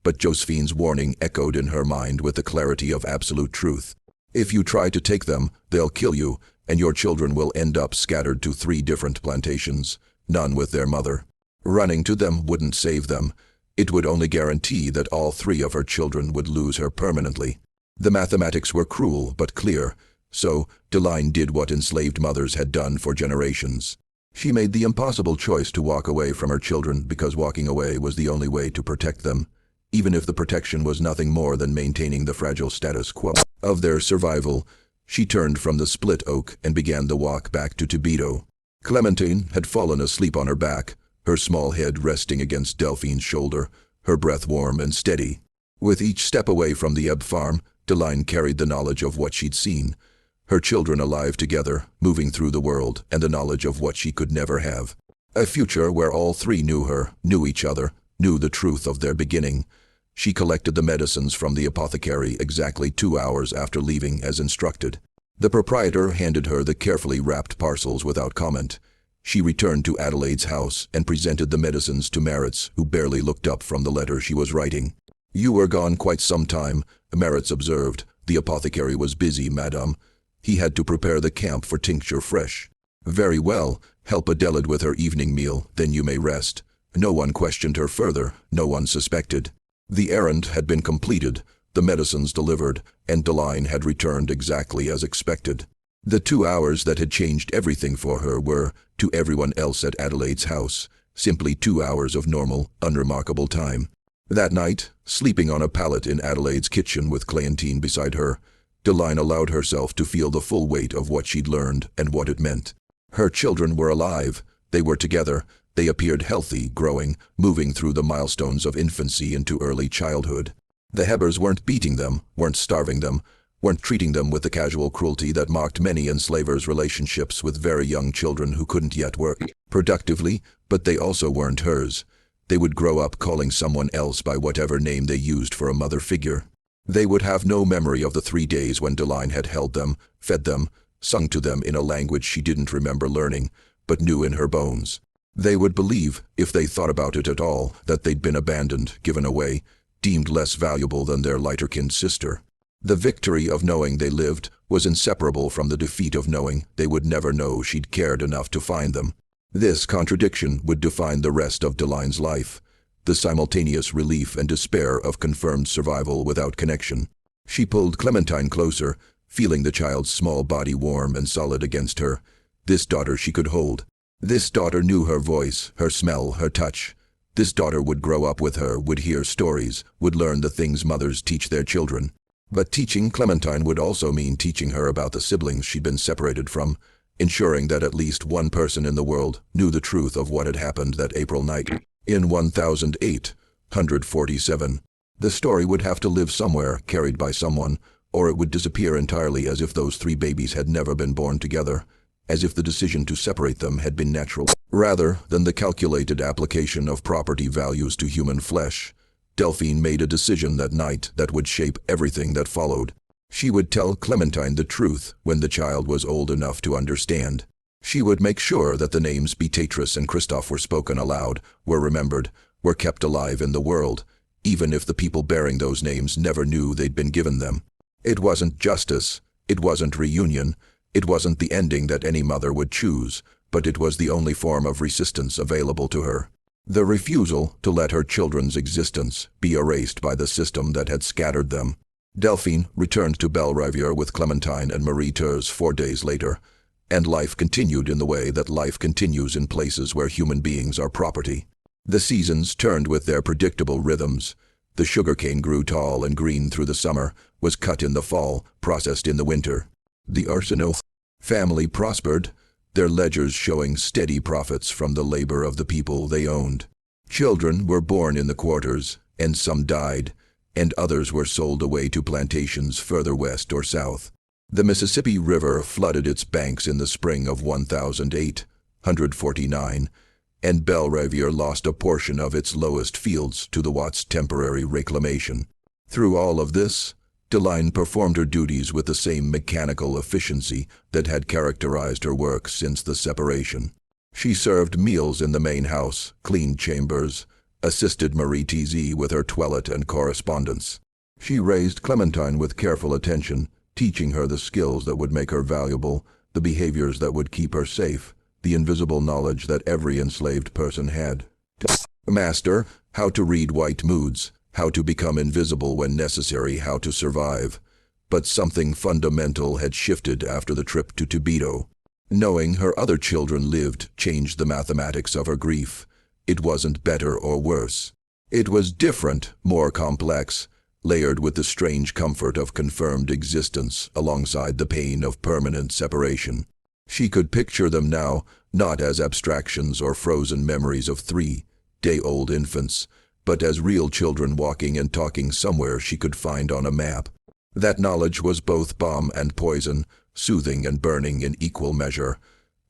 But Josephine's warning echoed in her mind with the clarity of absolute truth. If you try to take them, they'll kill you, and your children will end up scattered to 3 different plantations, none with their mother. Running to them wouldn't save them. It would only guarantee that all 3 of her children would lose her permanently. The mathematics were cruel but clear, so Deline did what enslaved mothers had done for generations. She made the impossible choice to walk away from her children because walking away was the only way to protect them, even if the protection was nothing more than maintaining the fragile status quo of their survival. She turned from the split oak and began the walk back to Tibito. Clementine had fallen asleep on her back, her small head resting against Delphine's shoulder, her breath warm and steady. With each step away from the Ebb farm, Deline carried the knowledge of what she'd seen. Her children alive together, moving through the world, and the knowledge of what she could never have. A future where all 3 knew her, knew each other, knew the truth of their beginning. She collected the medicines from the apothecary exactly 2 hours after leaving as instructed. The proprietor handed her the carefully wrapped parcels without comment. She returned to Adelaide's house and presented the medicines to Maritz, who barely looked up from the letter she was writing. "You were gone quite some time," Maritz observed. "The apothecary was busy, madame. He had to prepare the camp for tincture fresh." "Very well. Help Adelaide with her evening meal, then you may rest." No one questioned her further, no one suspected. The errand had been completed, the medicines delivered, and Deline had returned exactly as expected. The 2 hours that had changed everything for her were, to everyone else at Adelaide's house, simply 2 hours of normal, unremarkable time. That night, sleeping on a pallet in Adelaide's kitchen with Clémentine beside her, Deline allowed herself to feel the full weight of what she'd learned and what it meant. Her children were alive, they were together, they appeared healthy, growing, moving through the milestones of infancy into early childhood. The Hebers weren't beating them, weren't starving them, weren't treating them with the casual cruelty that marked many enslavers' relationships with very young children who couldn't yet work productively, but they also weren't hers. They would grow up calling someone else by whatever name they used for a mother figure. They would have no memory of the 3 days when Deline had held them, fed them, sung to them in a language she didn't remember learning, but knew in her bones. They would believe, if they thought about it at all, that they'd been abandoned, given away, deemed less valuable than their lighter-kin sister. The victory of knowing they lived was inseparable from the defeat of knowing they would never know she'd cared enough to find them. This contradiction would define the rest of Deline's life, the simultaneous relief and despair of confirmed survival without connection. She pulled Clémentine closer, feeling the child's small body warm and solid against her. This daughter she could hold. This daughter knew her voice, her smell, her touch. This daughter would grow up with her, would hear stories, would learn the things mothers teach their children. But teaching Clémentine would also mean teaching her about the siblings she'd been separated from, ensuring that at least one person in the world knew the truth of what had happened that April night. In 1847, the story would have to live somewhere, carried by someone, or it would disappear entirely, as if those 3 babies had never been born together, as if the decision to separate them had been natural, rather than the calculated application of property values to human flesh. Delphine made a decision that night that would shape everything that followed. She would tell Clémentine the truth when the child was old enough to understand. She would make sure that the names Beatrice and Christophe were spoken aloud, were remembered, were kept alive in the world, even if the people bearing those names never knew they'd been given them. It wasn't justice, it wasn't reunion, it wasn't the ending that any mother would choose, but it was the only form of resistance available to her. The refusal to let her children's existence be erased by the system that had scattered them. Delphine returned to Belrivière with Clémentine and Marie-Thérèse 4 days later, and life continued in the way that life continues in places where human beings are property. The seasons turned with their predictable rhythms. The sugarcane grew tall and green through the summer, was cut in the fall, processed in the winter. The Arsenault family prospered, their ledgers showing steady profits from the labor of the people they owned. Children were born in the quarters, and some died, and others were sold away to plantations further west or south. The Mississippi River flooded its banks in the spring of 1849, and Belrivière lost a portion of its lowest fields to the Watts' temporary reclamation. Through all of this, Deline performed her duties with the same mechanical efficiency that had characterized her work since the separation. She served meals in the main house, cleaned chambers, assisted Marie-Thérèse with her toilet and correspondence. She raised Clémentine with careful attention, teaching her the skills that would make her valuable, the behaviors that would keep her safe, the invisible knowledge that every enslaved person had to master, how to read white moods, how to become invisible when necessary, how to survive. But something fundamental had shifted after the trip to Tibito. Knowing her other children lived changed the mathematics of her grief. It wasn't better or worse. It was different, more complex, layered with the strange comfort of confirmed existence alongside the pain of permanent separation. She could picture them now, not as abstractions or frozen memories of 3-day-old infants, but as real children walking and talking somewhere she could find on a map. That knowledge was both balm and poison, soothing and burning in equal measure.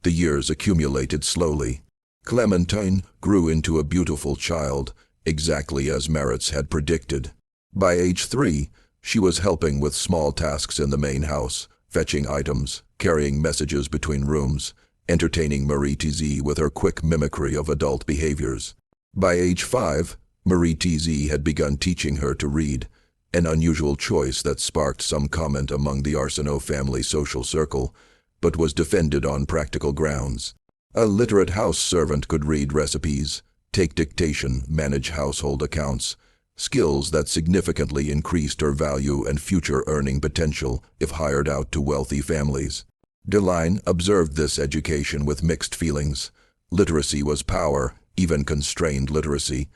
The years accumulated slowly. Clémentine grew into a beautiful child, exactly as Maritz had predicted. By age 3, she was helping with small tasks in the main house, fetching items, carrying messages between rooms, entertaining Marie-Thérèse with her quick mimicry of adult behaviors. By age 5, Marie-Thérèse had begun teaching her to read, an unusual choice that sparked some comment among the Arsenault family social circle, but was defended on practical grounds. A literate house servant could read recipes, take dictation, manage household accounts, skills that significantly increased her value and future earning potential if hired out to wealthy families. Deline observed this education with mixed feelings. Literacy was power, even constrained literacy.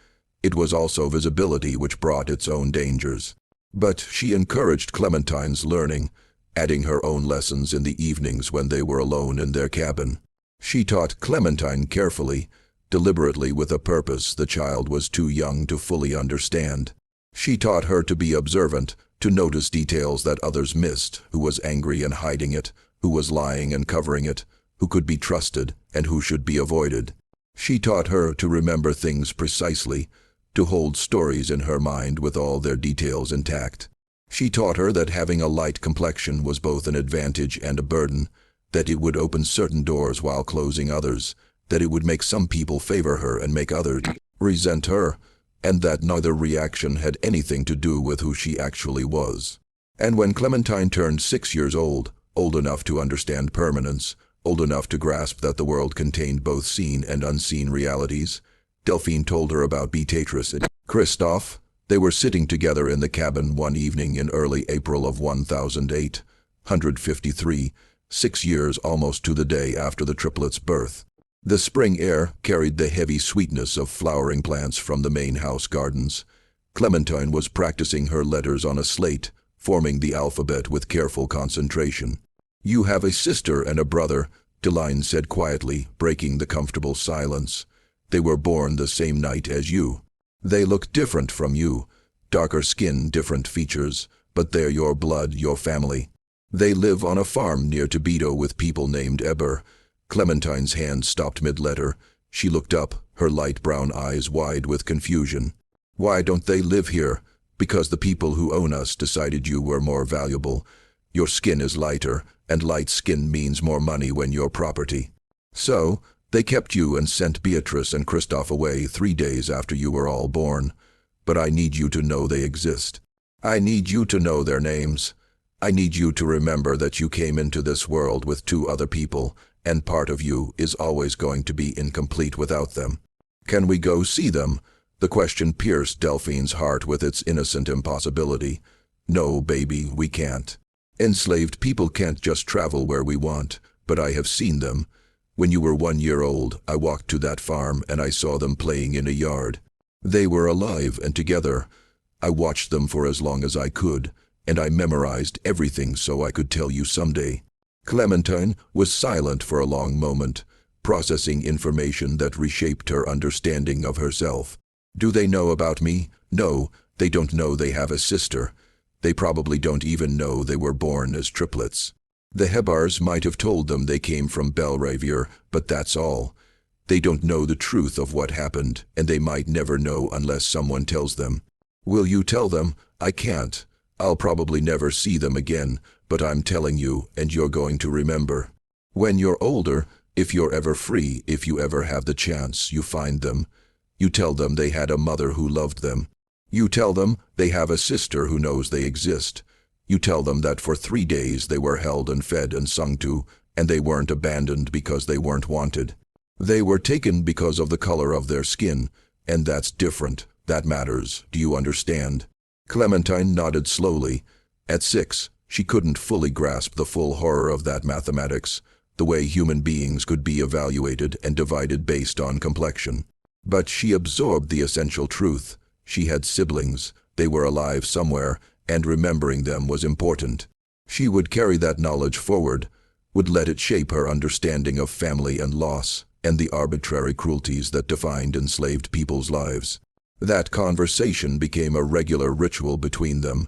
It was also visibility, which brought its own dangers. But she encouraged Clementine's learning, adding her own lessons in the evenings when they were alone in their cabin. She taught Clementine carefully, deliberately, with a purpose the child was too young to fully understand. She taught her to be observant, to notice details that others missed, who was angry and hiding it, who was lying and covering it, who could be trusted and who should be avoided. She taught her to remember things precisely, to hold stories in her mind with all their details intact. She taught her that having a light complexion was both an advantage and a burden, that it would open certain doors while closing others, that it would make some people favor her and make others resent her, and that neither reaction had anything to do with who she actually was. And when Clementine turned 6 years old enough to understand permanence, old enough to grasp that the world contained both seen and unseen realities, Delphine told her about Beatrice and Christophe. They were sitting together in the cabin one evening in early April of 1853, 6 years almost to the day after the triplets' birth. The spring air carried the heavy sweetness of flowering plants from the main house gardens. Clementine was practicing her letters on a slate, forming the alphabet with careful concentration. "You have a sister and a brother," Deline said quietly, breaking the comfortable silence. "They were born the same night as you. They look different from you, darker skin, different features, but they're your blood, your family. They live on a farm near Tibito with people named Eber." Clementine's hand stopped mid-letter. She looked up, her light brown eyes wide with confusion. "Why don't they live here?" "Because the people who own us decided you were more valuable. Your skin is lighter, and light skin means more money when you're property. So, they kept you and sent Beatrice and Christophe away 3 days after you were all born. But I need you to know they exist. I need you to know their names. I need you to remember that you came into this world with 2 other people, and part of you is always going to be incomplete without them. Can we go see them?" The question pierced Delphine's heart with its innocent impossibility. "No, baby, we can't. Enslaved people can't just travel where we want, but I have seen them. When you were 1 year old, I walked to that farm and I saw them playing in a yard. They were alive and together. I watched them for as long as I could, and I memorized everything so I could tell you someday." Clementine was silent for a long moment, processing information that reshaped her understanding of herself. "Do they know about me? No, they don't know they have a sister. They probably don't even know they were born as triplets. The Hebars might have told them they came from Belravier, but that's all. They don't know the truth of what happened, and they might never know unless someone tells them. Will you tell them? I can't. I'll probably never see them again, but I'm telling you, and you're going to remember. When you're older, if you're ever free, if you ever have the chance, you find them. You tell them they had a mother who loved them. You tell them they have a sister who knows they exist. You tell them that for 3 days they were held and fed and sung to, and they weren't abandoned because they weren't wanted. They were taken because of the color of their skin, and that's different. That matters. Do you understand?" Clementine nodded slowly. At 6, she couldn't fully grasp the full horror of that mathematics, the way human beings could be evaluated and divided based on complexion. But she absorbed the essential truth. She had siblings, they were alive somewhere, and remembering them was important. She would carry that knowledge forward, would let it shape her understanding of family and loss, and the arbitrary cruelties that defined enslaved people's lives. That conversation became a regular ritual between them.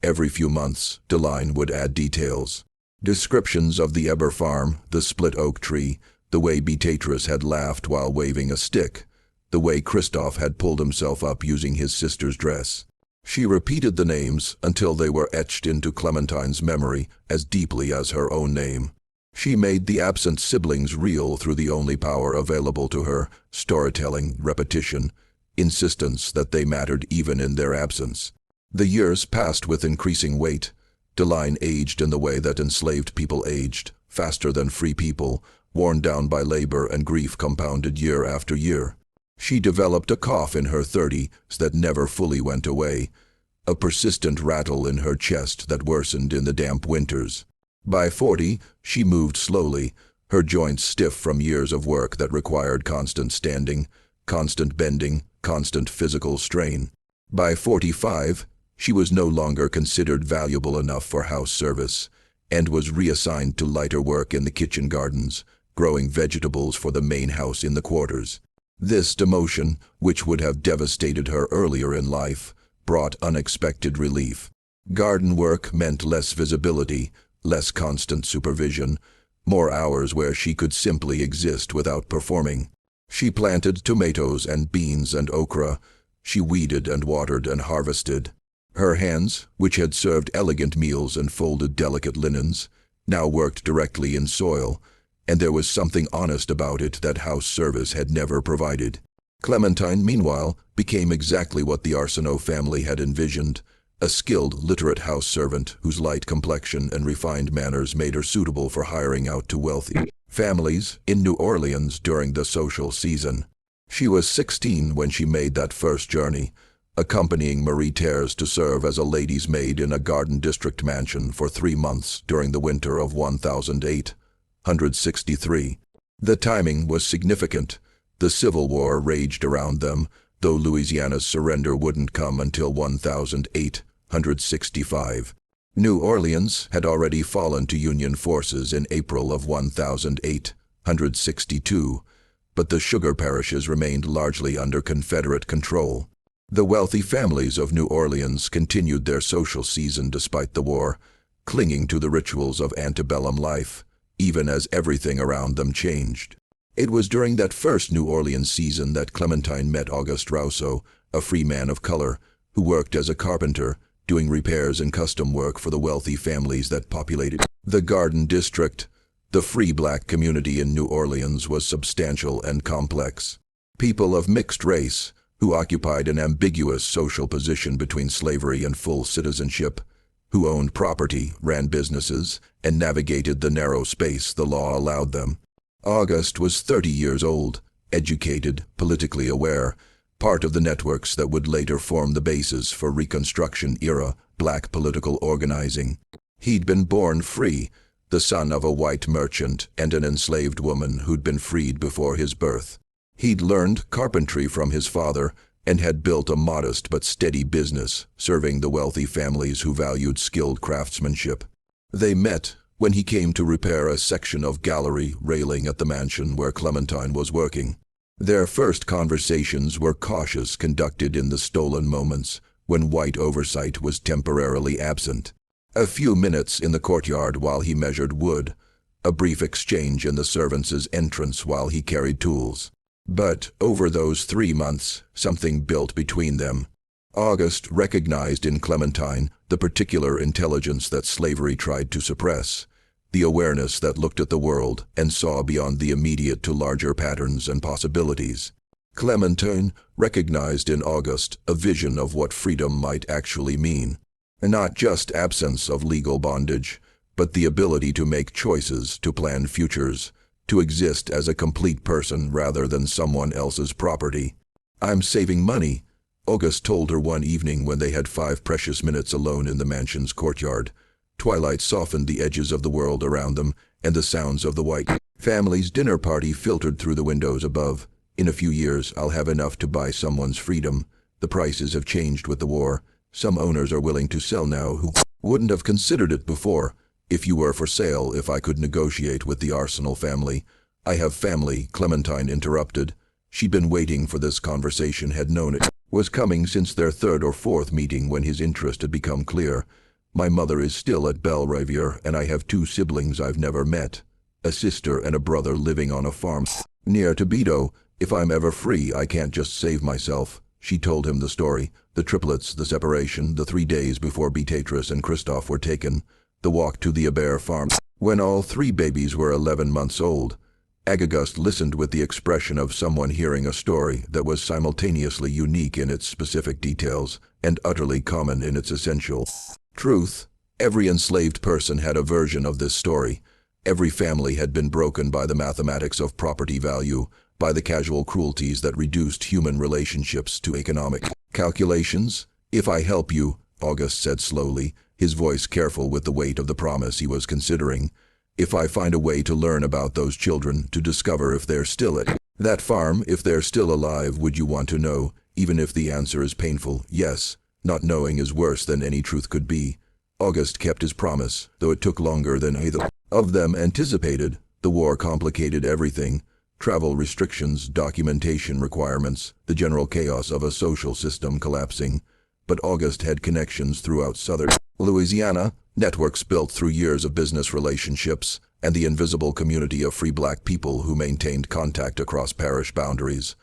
Every few months, Deline would add details. Descriptions of the Eber farm, the split oak tree, the way Beatrice had laughed while waving a stick, the way Christophe had pulled himself up using his sister's dress. She repeated the names until they were etched into Clementine's memory as deeply as her own name. She made the absent siblings real through the only power available to her: storytelling, repetition, insistence that they mattered even in their absence. The years passed with increasing weight. Deline aged in the way that enslaved people aged, faster than free people, worn down by labor and grief compounded year after year. She developed a cough in her 30s that never fully went away, a persistent rattle in her chest that worsened in the damp winters. By 40, she moved slowly, her joints stiff from years of work that required constant standing, constant bending, constant physical strain. By 45, she was no longer considered valuable enough for house service, and was reassigned to lighter work in the kitchen gardens, growing vegetables for the main house in the quarters. This demotion, which would have devastated her earlier in life, brought unexpected relief. Garden work meant less visibility, less constant supervision, more hours where she could simply exist without performing. She planted tomatoes and beans and okra. She weeded and watered and harvested. Her hands, which had served elegant meals and folded delicate linens, now worked directly in soil, and there was something honest about it that house service had never provided. Clementine, meanwhile, became exactly what the Arsenault family had envisioned: a skilled, literate house servant whose light complexion and refined manners made her suitable for hiring out to wealthy families in New Orleans during the social season. She was 16 when she made that first journey, accompanying Marie Thérèse to serve as a lady's maid in a Garden District mansion for 3 months during the winter of 1863. The timing was significant. The Civil War raged around them, though Louisiana's surrender wouldn't come until 1865. New Orleans had already fallen to Union forces in April of 1862, but the sugar parishes remained largely under Confederate control. The wealthy families of New Orleans continued their social season despite the war, clinging to the rituals of antebellum life, even as everything around them changed. It was during that first New Orleans season that Clementine met Auguste Rousseau, a free man of color, who worked as a carpenter, doing repairs and custom work for the wealthy families that populated the Garden District. The free black community in New Orleans was substantial and complex. People of mixed race, who occupied an ambiguous social position between slavery and full citizenship, who owned property, ran businesses, and navigated the narrow space the law allowed them. Auguste was 30 years old, educated, politically aware, part of the networks that would later form the basis for Reconstruction-era black political organizing. He'd been born free, the son of a white merchant and an enslaved woman who'd been freed before his birth. He'd learned carpentry from his father and had built a modest but steady business, serving the wealthy families who valued skilled craftsmanship. They met when he came to repair a section of gallery railing at the mansion where Clementine was working. Their first conversations were cautious, conducted in the stolen moments when white oversight was temporarily absent. A few minutes in the courtyard while he measured wood, a brief exchange in the servants' entrance while he carried tools. But over those 3 months, something built between them. Auguste recognized in Clementine the particular intelligence that slavery tried to suppress, the awareness that looked at the world and saw beyond the immediate to larger patterns and possibilities. Clementine recognized in Auguste a vision of what freedom might actually mean, not just absence of legal bondage, but the ability to make choices, to plan futures, to exist as a complete person rather than someone else's property. "I'm saving money," Auguste told her one evening when they had 5 precious minutes alone in the mansion's courtyard. Twilight softened the edges of the world around them, and the sounds of the white family's dinner party filtered through the windows above. "In a few years, I'll have enough to buy someone's freedom. The prices have changed with the war. Some owners are willing to sell now who wouldn't have considered it before. If you were for sale, if I could negotiate with the Arsenault family." "I have family," Clementine interrupted. She'd been waiting for this conversation, had known it was coming since their 3rd or 4th meeting when his interest had become clear. "My mother is still at Belriviere, and I have 2 siblings I've never met. A sister and a brother living on a farm near Tobido. If I'm ever free, I can't just save myself." She told him the story: the triplets, the separation, the 3 days before Beatrice and Christophe were taken, the walk to the Hebert farm, When all 3 babies were 11 months old, Agagust listened with the expression of someone hearing a story that was simultaneously unique in its specific details and utterly common in its essential truth. Every enslaved person had a version of this story. Every family had been broken by the mathematics of property value, by the casual cruelties that reduced human relationships to economic calculations. "If I help you," August said slowly, his voice careful with the weight of the promise he was considering, "if I find a way to learn about those children, to discover if they're still at that farm, if they're still alive, would you want to know, even if the answer is painful?" "Yes. Not knowing is worse than any truth could be." August kept his promise, though it took longer than either of them anticipated. The war complicated everything. Travel restrictions, documentation requirements, the general chaos of a social system collapsing. But August had connections throughout southern Louisiana, networks built through years of business relationships, and the invisible community of free black people who maintained contact across parish boundaries.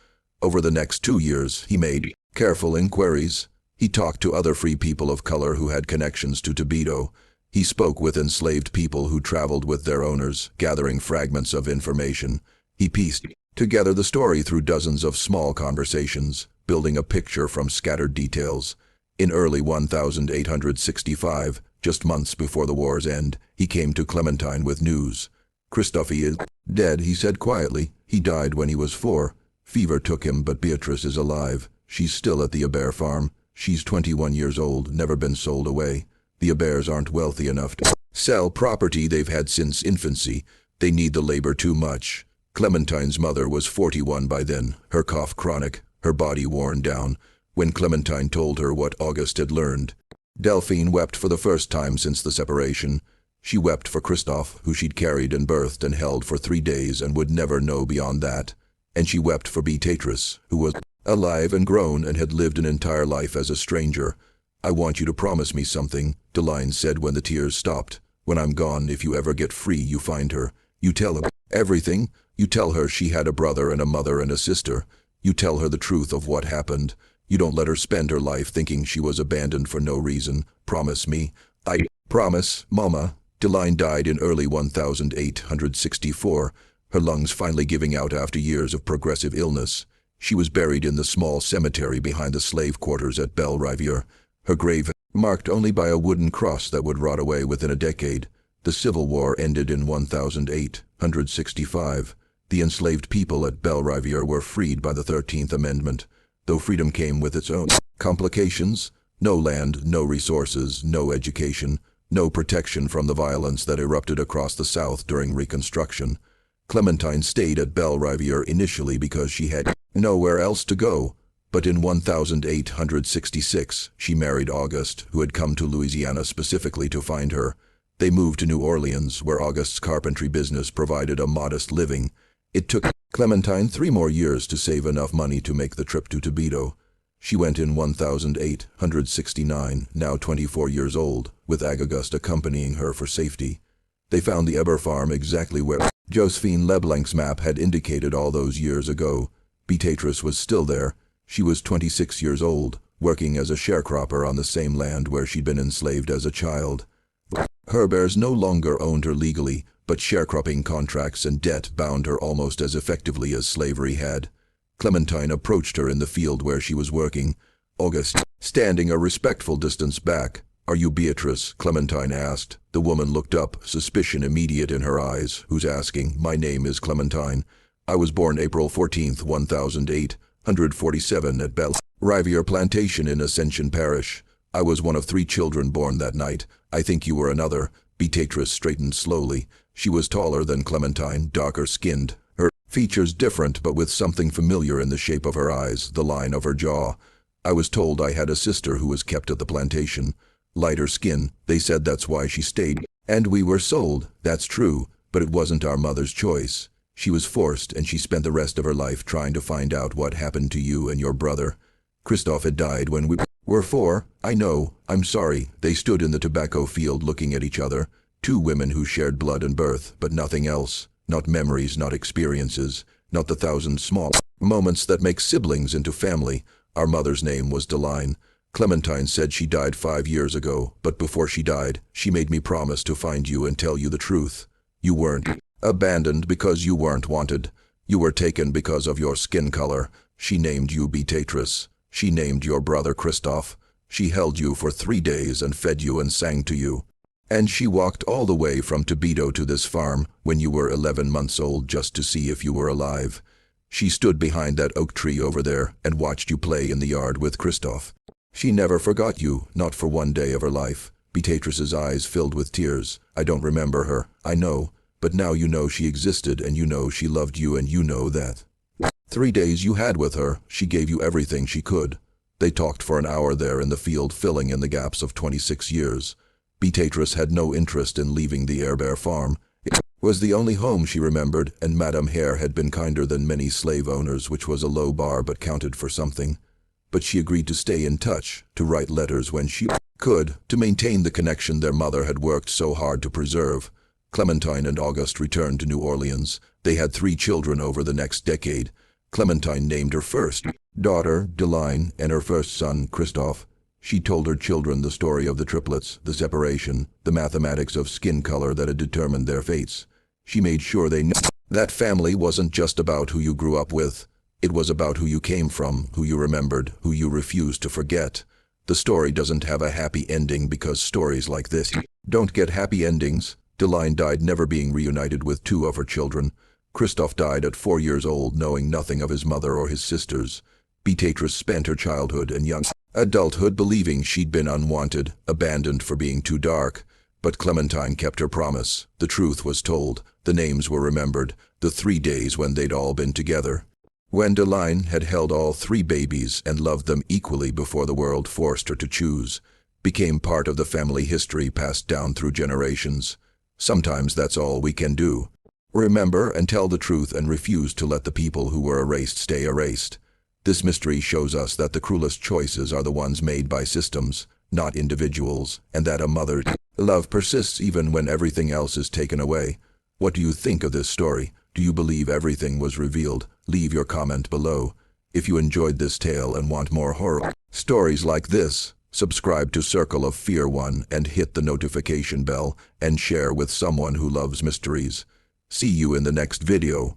Over the next 2 years, he made careful inquiries. He talked to other free people of color who had connections to Toledo. He spoke with enslaved people who traveled with their owners, gathering fragments of information. He pieced together the story through dozens of small conversations, building a picture from scattered details. In early 1865, just months before the war's end, he came to Clementine with news. "Christophe is dead," he said quietly. "He died when he was 4. Fever took him, but Beatrice is alive. She's still at the Hebert farm. She's 21 years old, never been sold away. The Heberts aren't wealthy enough to sell property they've had since infancy. They need the labor too much." Clementine's mother was 41 by then, her cough chronic, her body worn down. When Clementine told her what August had learned, Delphine wept for the first time since the separation. She wept for Christophe, who she'd carried and birthed and held for 3 days and would never know beyond that. And she wept for Beatrice, who was alive and grown and had lived an entire life as a stranger. "I want you to promise me something," Deline said when the tears stopped. "When I'm gone, if you ever get free, you find her. You tell her everything. You tell her she had a brother and a mother and a sister. You tell her the truth of what happened. You don't let her spend her life thinking she was abandoned for no reason. Promise me." "I promise, Mama." Deline died in early 1864, her lungs finally giving out after years of progressive illness. She was buried in the small cemetery behind the slave quarters at Belle Riviere, her grave marked only by a wooden cross that would rot away within a decade. The Civil War ended in 1865. The enslaved people at Belle Riviere were freed by the 13th Amendment, though freedom came with its own complications. No land, no resources, no education, no protection from the violence that erupted across the South during Reconstruction. Clementine stayed at Belle Riviere initially because she had nowhere else to go, but in 1866 she married August, who had come to Louisiana specifically to find her. They moved to New Orleans, where August's carpentry business provided a modest living. It took Clementine 3 more years to save enough money to make the trip to Toledo. She went in 1869, now 24 years old, with Agagust accompanying her for safety. They found the Hebert farm exactly where Josephine Leblanc's map had indicated all those years ago. Beatrice was still there. She was 26 years old, working as a sharecropper on the same land where she'd been enslaved as a child. Herberts no longer owned her legally, but sharecropping contracts and debt bound her almost as effectively as slavery had. Clementine approached her in the field where she was working, August standing a respectful distance back. "Are you Beatrice?" Clementine asked. The woman looked up, suspicion immediate in her eyes. "Who's asking?" "My name is Clementine. I was born April 14th, 1847 at Belle Riviere Plantation in Ascension Parish. I was one of 3 children born that night. I think you were another." Beatrice straightened slowly. She was taller than Clementine, darker-skinned, her features different but with something familiar in the shape of her eyes, the line of her jaw. "I was told I had a sister who was kept at the plantation. Lighter skin, they said that's why she stayed. And we were sold, that's true, but it wasn't our mother's choice. She was forced, and she spent the rest of her life trying to find out what happened to you and your brother. Christophe had died when we were 4. I know, I'm sorry." They stood in the tobacco field looking at each other. 2 women who shared blood and birth, but nothing else. Not memories, not experiences, not the 1,000 small moments that make siblings into family. Our mother's name was Deline. Clementine said she died 5 years ago, but before she died, she made me promise to find you and tell you the truth. You weren't abandoned because you weren't wanted. You were taken because of your skin color. She named you Beatrice. She named your brother Christoph. She held you for 3 days and fed you and sang to you. And she walked all the way from Toledo to this farm when you were 11 months old just to see if you were alive. She stood behind that oak tree over there and watched you play in the yard with Christoph. She never forgot you, not for one day of her life. Beatrice's eyes filled with tears. I don't remember her, I know, but now you know she existed and you know she loved you and you know that. 3 days you had with her, she gave you everything she could. They talked for an hour there in the field, filling in the gaps of 26 years. Beatrice had no interest in leaving the Airbear farm. It was the only home she remembered, and Madame Hare had been kinder than many slave owners, which was a low bar but counted for something. But she agreed to stay in touch, to write letters when she could, to maintain the connection their mother had worked so hard to preserve. Clementine and Auguste returned to New Orleans. They had 3 children over the next decade. Clementine named her first daughter, Deline, and her first son, Christophe. She told her children the story of the triplets, the separation, the mathematics of skin color that had determined their fates. She made sure they knew that family wasn't just about who you grew up with. It was about who you came from, who you remembered, who you refused to forget. The story doesn't have a happy ending because stories like this don't get happy endings. Deline died never being reunited with 2 of her children. Christophe died at 4 years old, knowing nothing of his mother or his sisters. Beatrice spent her childhood and young adulthood believing she'd been unwanted, abandoned for being too dark. But Clementine kept her promise. The truth was told. The names were remembered. The 3 days when they'd all been together. When Deline had held all 3 babies and loved them equally before the world forced her to choose, became part of the family history passed down through generations. Sometimes that's all we can do. Remember and tell the truth and refuse to let the people who were erased stay erased. This mystery shows us that the cruelest choices are the ones made by systems, not individuals, and that a mother's love persists even when everything else is taken away. What do you think of this story? Do you believe everything was revealed? Leave your comment below. If you enjoyed this tale and want more horror stories like this, subscribe to Circle of Fear 1 and hit the notification bell and share with someone who loves mysteries. See you in the next video.